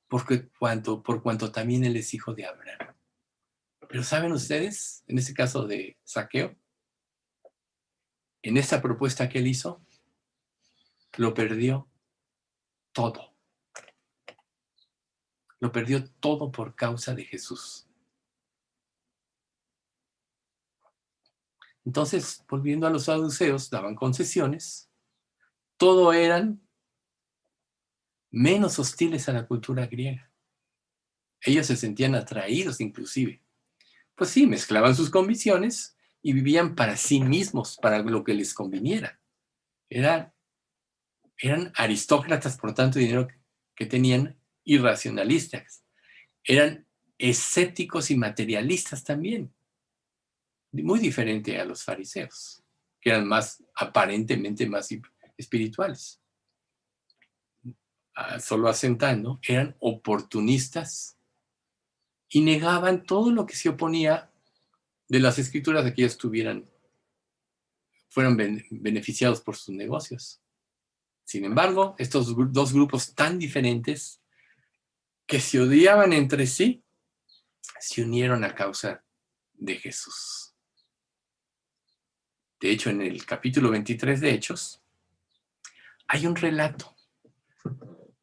por cuanto también él es hijo de Abraham. Pero ¿saben ustedes, en este caso de Zaqueo, en esta propuesta que él hizo, lo perdió todo? Lo perdió todo por causa de Jesús. Entonces, volviendo a los saduceos, daban concesiones, todo eran menos hostiles a la cultura griega. Ellos se sentían atraídos inclusive. Pues sí, mezclaban sus convicciones y vivían para sí mismos, para lo que les conviniera. Eran aristócratas por tanto dinero que tenían, y racionalistas. Eran escépticos y materialistas también. Muy diferente a los fariseos, que eran aparentemente más espirituales. Solo asentando, eran oportunistas y negaban todo lo que se oponía de las escrituras de que ellos fueran beneficiados por sus negocios. Sin embargo, estos dos grupos tan diferentes que se odiaban entre sí, se unieron a causa de Jesús. De hecho, en el capítulo 23 de Hechos, hay un relato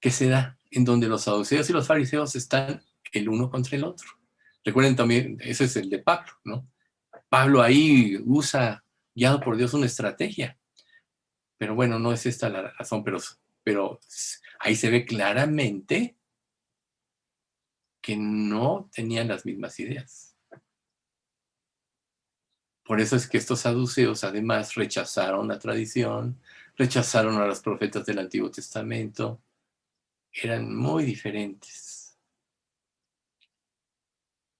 que se da en donde los saduceos y los fariseos están el uno contra el otro. Recuerden también, ese es el de Pablo, ¿no? Pablo ahí usa, guiado por Dios, una estrategia. Pero bueno, no es esta la razón, pero ahí se ve claramente que no tenían las mismas ideas. Por eso es que estos saduceos además rechazaron la tradición, rechazaron a los profetas del Antiguo Testamento, eran muy diferentes.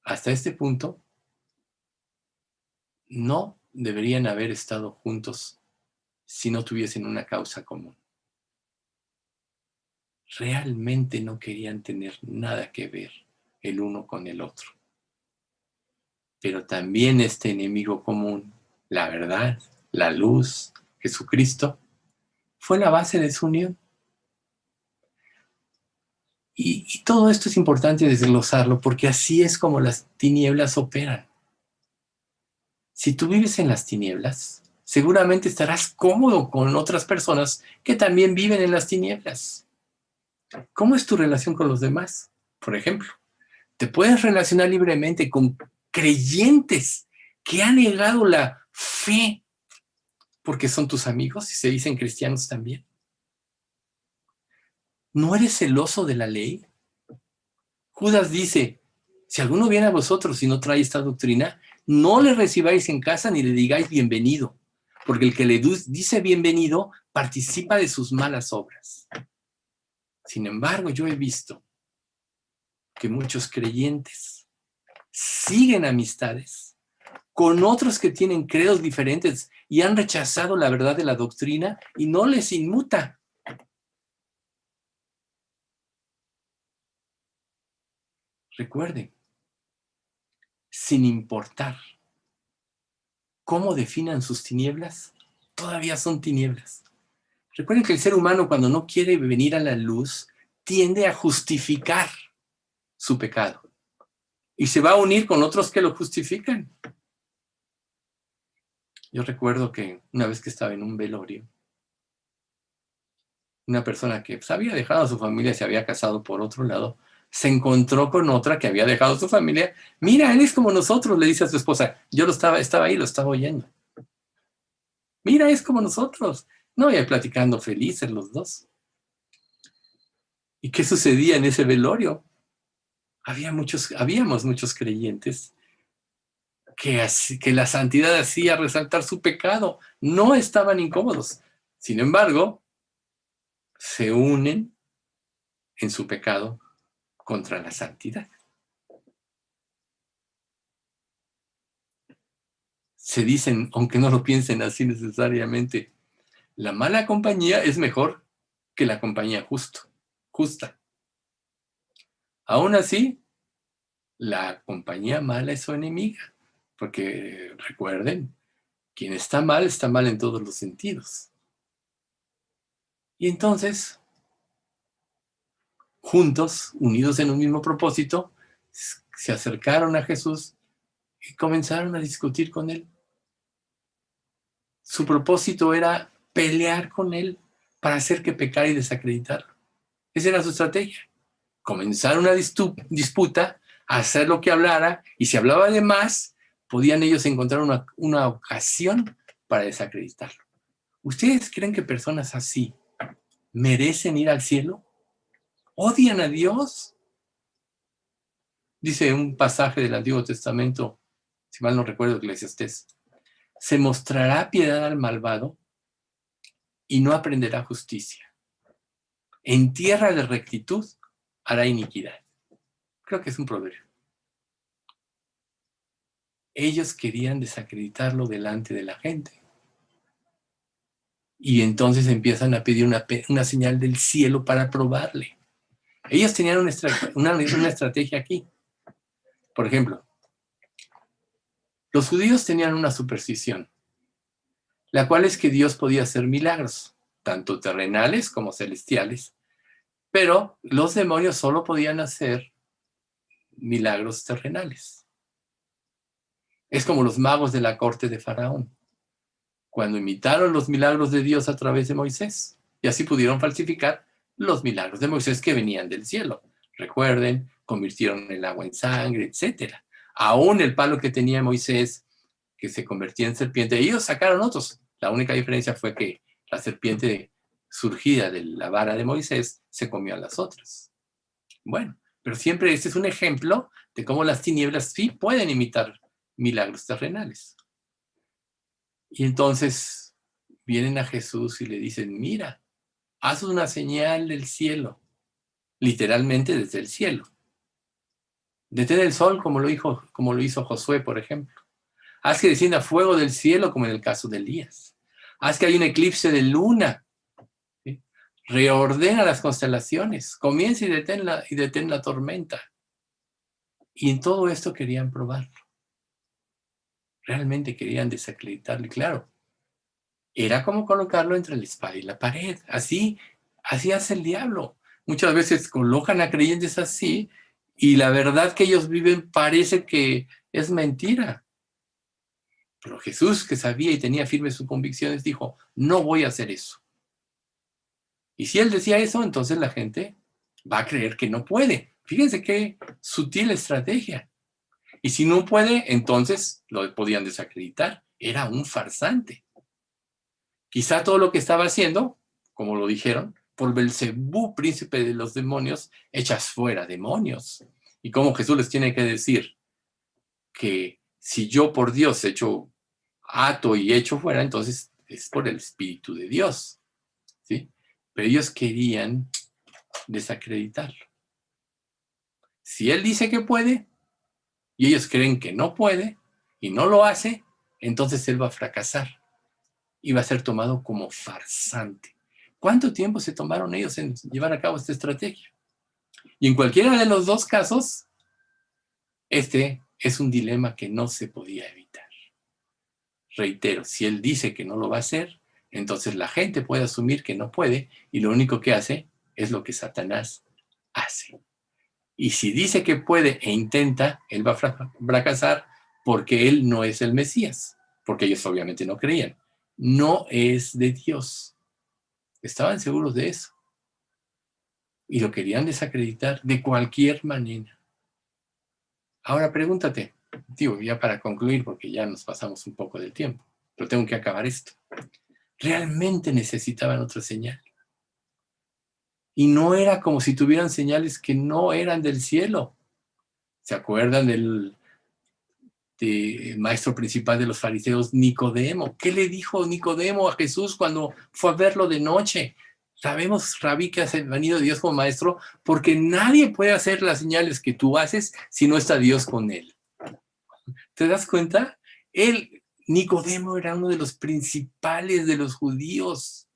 Hasta este punto, no deberían haber estado juntos si no tuviesen una causa común. Realmente no querían tener nada que ver el uno con el otro. Pero también este enemigo común, la verdad, la luz, Jesucristo, fue la base de su unión. Y todo esto es importante desglosarlo porque así es como las tinieblas operan. Si tú vives en las tinieblas, seguramente estarás cómodo con otras personas que también viven en las tinieblas. ¿Cómo es tu relación con los demás? Por ejemplo, te puedes relacionar libremente con creyentes que han negado la fe porque son tus amigos y se dicen cristianos también. ¿No eres celoso de la ley? Judas dice, si alguno viene a vosotros y no trae esta doctrina, no le recibáis en casa ni le digáis bienvenido, porque el que le dice bienvenido participa de sus malas obras. Sin embargo, yo he visto que muchos creyentes siguen amistades con otros que tienen credos diferentes y han rechazado la verdad de la doctrina y no les inmuta. Recuerden, sin importar cómo definan sus tinieblas, todavía son tinieblas. Recuerden que el ser humano, cuando no quiere venir a la luz, tiende a justificar su pecado y se va a unir con otros que lo justifican. Yo recuerdo que una vez que estaba en un velorio, una persona que pues, había dejado a su familia, se había casado por otro lado, se encontró con otra que había dejado a su familia. Mira, él es como nosotros, le dice a su esposa. Yo estaba ahí, lo estaba oyendo. Mira, es como nosotros. No, y ahí platicando felices los dos. ¿Y qué sucedía en ese velorio? Habíamos muchos creyentes que la santidad hacía resaltar su pecado. No estaban incómodos. Sin embargo, se unen en su pecado contra la santidad. Se dicen, aunque no lo piensen así necesariamente, la mala compañía es mejor que la compañía justa. Aún así, la compañía mala es su enemiga, porque recuerden, quien está mal en todos los sentidos. Y entonces, juntos, unidos en un mismo propósito, se acercaron a Jesús y comenzaron a discutir con él. Su propósito era pelear con él para hacer que pecara y desacreditarlo. Esa era su estrategia. Comenzar una disputa, hacer lo que hablara, y si hablaba de más, podían ellos encontrar una ocasión para desacreditarlo. ¿Ustedes creen que personas así merecen ir al cielo? ¿Odian a Dios? Dice un pasaje del Antiguo Testamento, si mal no recuerdo, Eclesiastés, se mostrará piedad al malvado y no aprenderá justicia. En tierra de rectitud hará iniquidad. Creo que es un proverbio. Ellos querían desacreditarlo delante de la gente. Y entonces empiezan a pedir una señal del cielo para probarle. Ellos tenían una estrategia aquí. Por ejemplo, los judíos tenían una superstición, la cual es que Dios podía hacer milagros, tanto terrenales como celestiales, pero los demonios solo podían hacer milagros terrenales. Es como los magos de la corte de Faraón, cuando imitaron los milagros de Dios a través de Moisés, y así pudieron falsificar los milagros de Moisés que venían del cielo. Recuerden, convirtieron el agua en sangre, etc. Aún el palo que tenía Moisés, que se convertía en serpiente, ellos sacaron otros. La única diferencia fue que la serpiente surgida de la vara de Moisés se comió a las otras. Bueno, pero siempre este es un ejemplo de cómo las tinieblas sí pueden imitar milagros terrenales. Y entonces vienen a Jesús y le dicen, mira, haz una señal del cielo, literalmente desde el cielo. Detén el sol como lo hizo Josué, por ejemplo. Haz que descienda fuego del cielo, como en el caso de Elías. Haz que haya un eclipse de luna. ¿Sí? Reordena las constelaciones. Comienza y detén la tormenta. Y en todo esto querían probarlo. Realmente querían desacreditarlo. Y claro, era como colocarlo entre la espada y la pared. Así hace el diablo. Muchas veces colocan a creyentes así y la verdad que ellos viven parece que es mentira. Pero Jesús, que sabía y tenía firmes sus convicciones, dijo, no voy a hacer eso. Y si él decía eso, entonces la gente va a creer que no puede. Fíjense qué sutil estrategia. Y si no puede, entonces lo podían desacreditar. Era un farsante. Quizá todo lo que estaba haciendo, como lo dijeron, por Belcebú, príncipe de los demonios, echas fuera demonios. Y como Jesús les tiene que decir que si yo por Dios ato y echo fuera, entonces es por el Espíritu de Dios. ¿Sí? Pero ellos querían desacreditarlo. Si él dice que puede y ellos creen que no puede y no lo hace, entonces él va a fracasar y va a ser tomado como farsante. ¿Cuánto tiempo se tomaron ellos en llevar a cabo esta estrategia? Y en cualquiera de los dos casos, este es un dilema que no se podía evitar. Reitero, si él dice que no lo va a hacer, entonces la gente puede asumir que no puede y lo único que hace es lo que Satanás hace. Y si dice que puede e intenta, él va a fracasar porque él no es el Mesías, porque ellos obviamente no creían. No es de Dios. Estaban seguros de eso. Y lo querían desacreditar de cualquier manera. Ahora pregúntate, digo, ya para concluir, porque ya nos pasamos un poco del tiempo, pero tengo que acabar esto. ¿Realmente necesitaban otra señal? Y no era como si tuvieran señales que no eran del cielo. ¿Se acuerdan del maestro principal de los fariseos, Nicodemo? ¿Qué le dijo Nicodemo a Jesús cuando fue a verlo de noche? Sabemos, Rabí, que has venido Dios como maestro, porque nadie puede hacer las señales que tú haces si no está Dios con él. ¿Te das cuenta? Nicodemo, era uno de los principales de los judíos.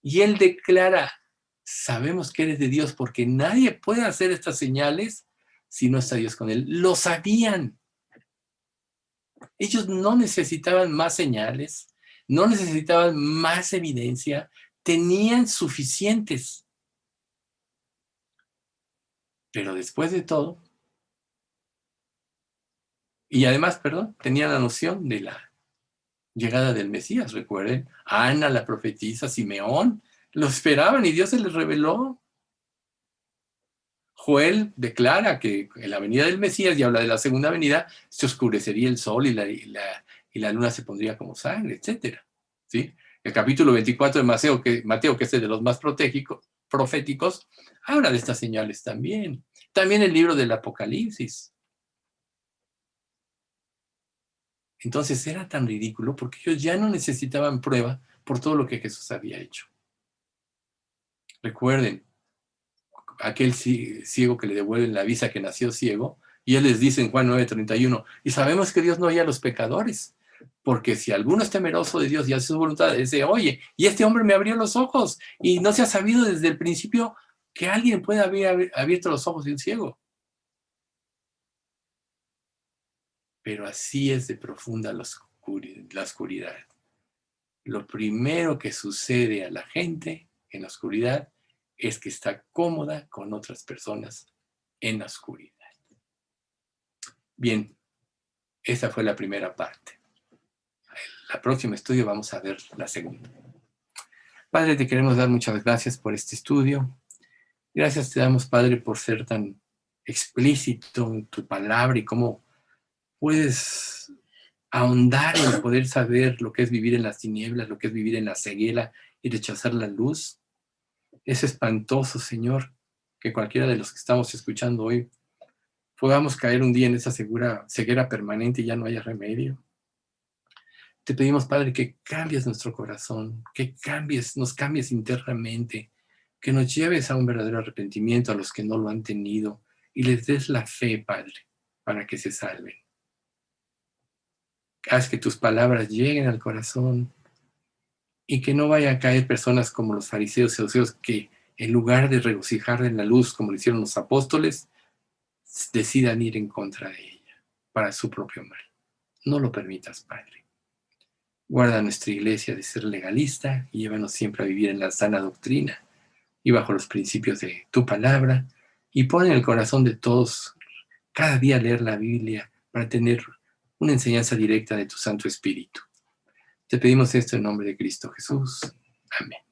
Y él declara, sabemos que eres de Dios porque nadie puede hacer estas señales si no está Dios con él. Lo sabían. Ellos no necesitaban más señales, no necesitaban más evidencia, tenían suficientes. Pero después de todo, y además, perdón, tenían la noción de la llegada del Mesías, recuerden, Ana, la profetisa, Simeón, lo esperaban y Dios se les reveló. Joel declara que en la venida del Mesías, y habla de la segunda venida, se oscurecería el sol y la luna se pondría como sangre, etc. ¿Sí? El capítulo 24 de Mateo, que es el de los más proféticos, habla de estas señales también. También el libro del Apocalipsis. Entonces era tan ridículo porque ellos ya no necesitaban prueba por todo lo que Jesús había hecho. Recuerden, aquel ciego que le devuelven la vista que nació ciego, y él les dice en Juan 9:31, y sabemos que Dios no oye a los pecadores, porque si alguno es temeroso de Dios y hace su voluntad, dice, oye, y este hombre me abrió los ojos, y no se ha sabido desde el principio que alguien puede haber abierto los ojos de un ciego. Pero así es de profunda la oscuridad. Lo primero que sucede a la gente en la oscuridad es que está cómoda con otras personas en la oscuridad. Bien, esa fue la primera parte. En el próximo estudio vamos a ver la segunda. Padre, te queremos dar muchas gracias por este estudio. Gracias te damos, Padre, por ser tan explícito en tu palabra y cómo puedes ahondar en poder saber lo que es vivir en las tinieblas, lo que es vivir en la ceguera y rechazar la luz. Es espantoso, Señor, que cualquiera de los que estamos escuchando hoy podamos caer un día en esa ceguera permanente y ya no haya remedio. Te pedimos, Padre, que cambies nuestro corazón, que nos cambies internamente, que nos lleves a un verdadero arrepentimiento a los que no lo han tenido y les des la fe, Padre, para que se salven. Haz que tus palabras lleguen al corazón y que no vayan a caer personas como los fariseos y saduceos que en lugar de regocijar en la luz como lo hicieron los apóstoles, decidan ir en contra de ella para su propio mal. No lo permitas, Padre. Guarda nuestra iglesia de ser legalista y llévanos siempre a vivir en la sana doctrina y bajo los principios de tu palabra, y pon en el corazón de todos cada día leer la Biblia para tener una enseñanza directa de tu Santo Espíritu. Te pedimos esto en nombre de Cristo Jesús. Amén.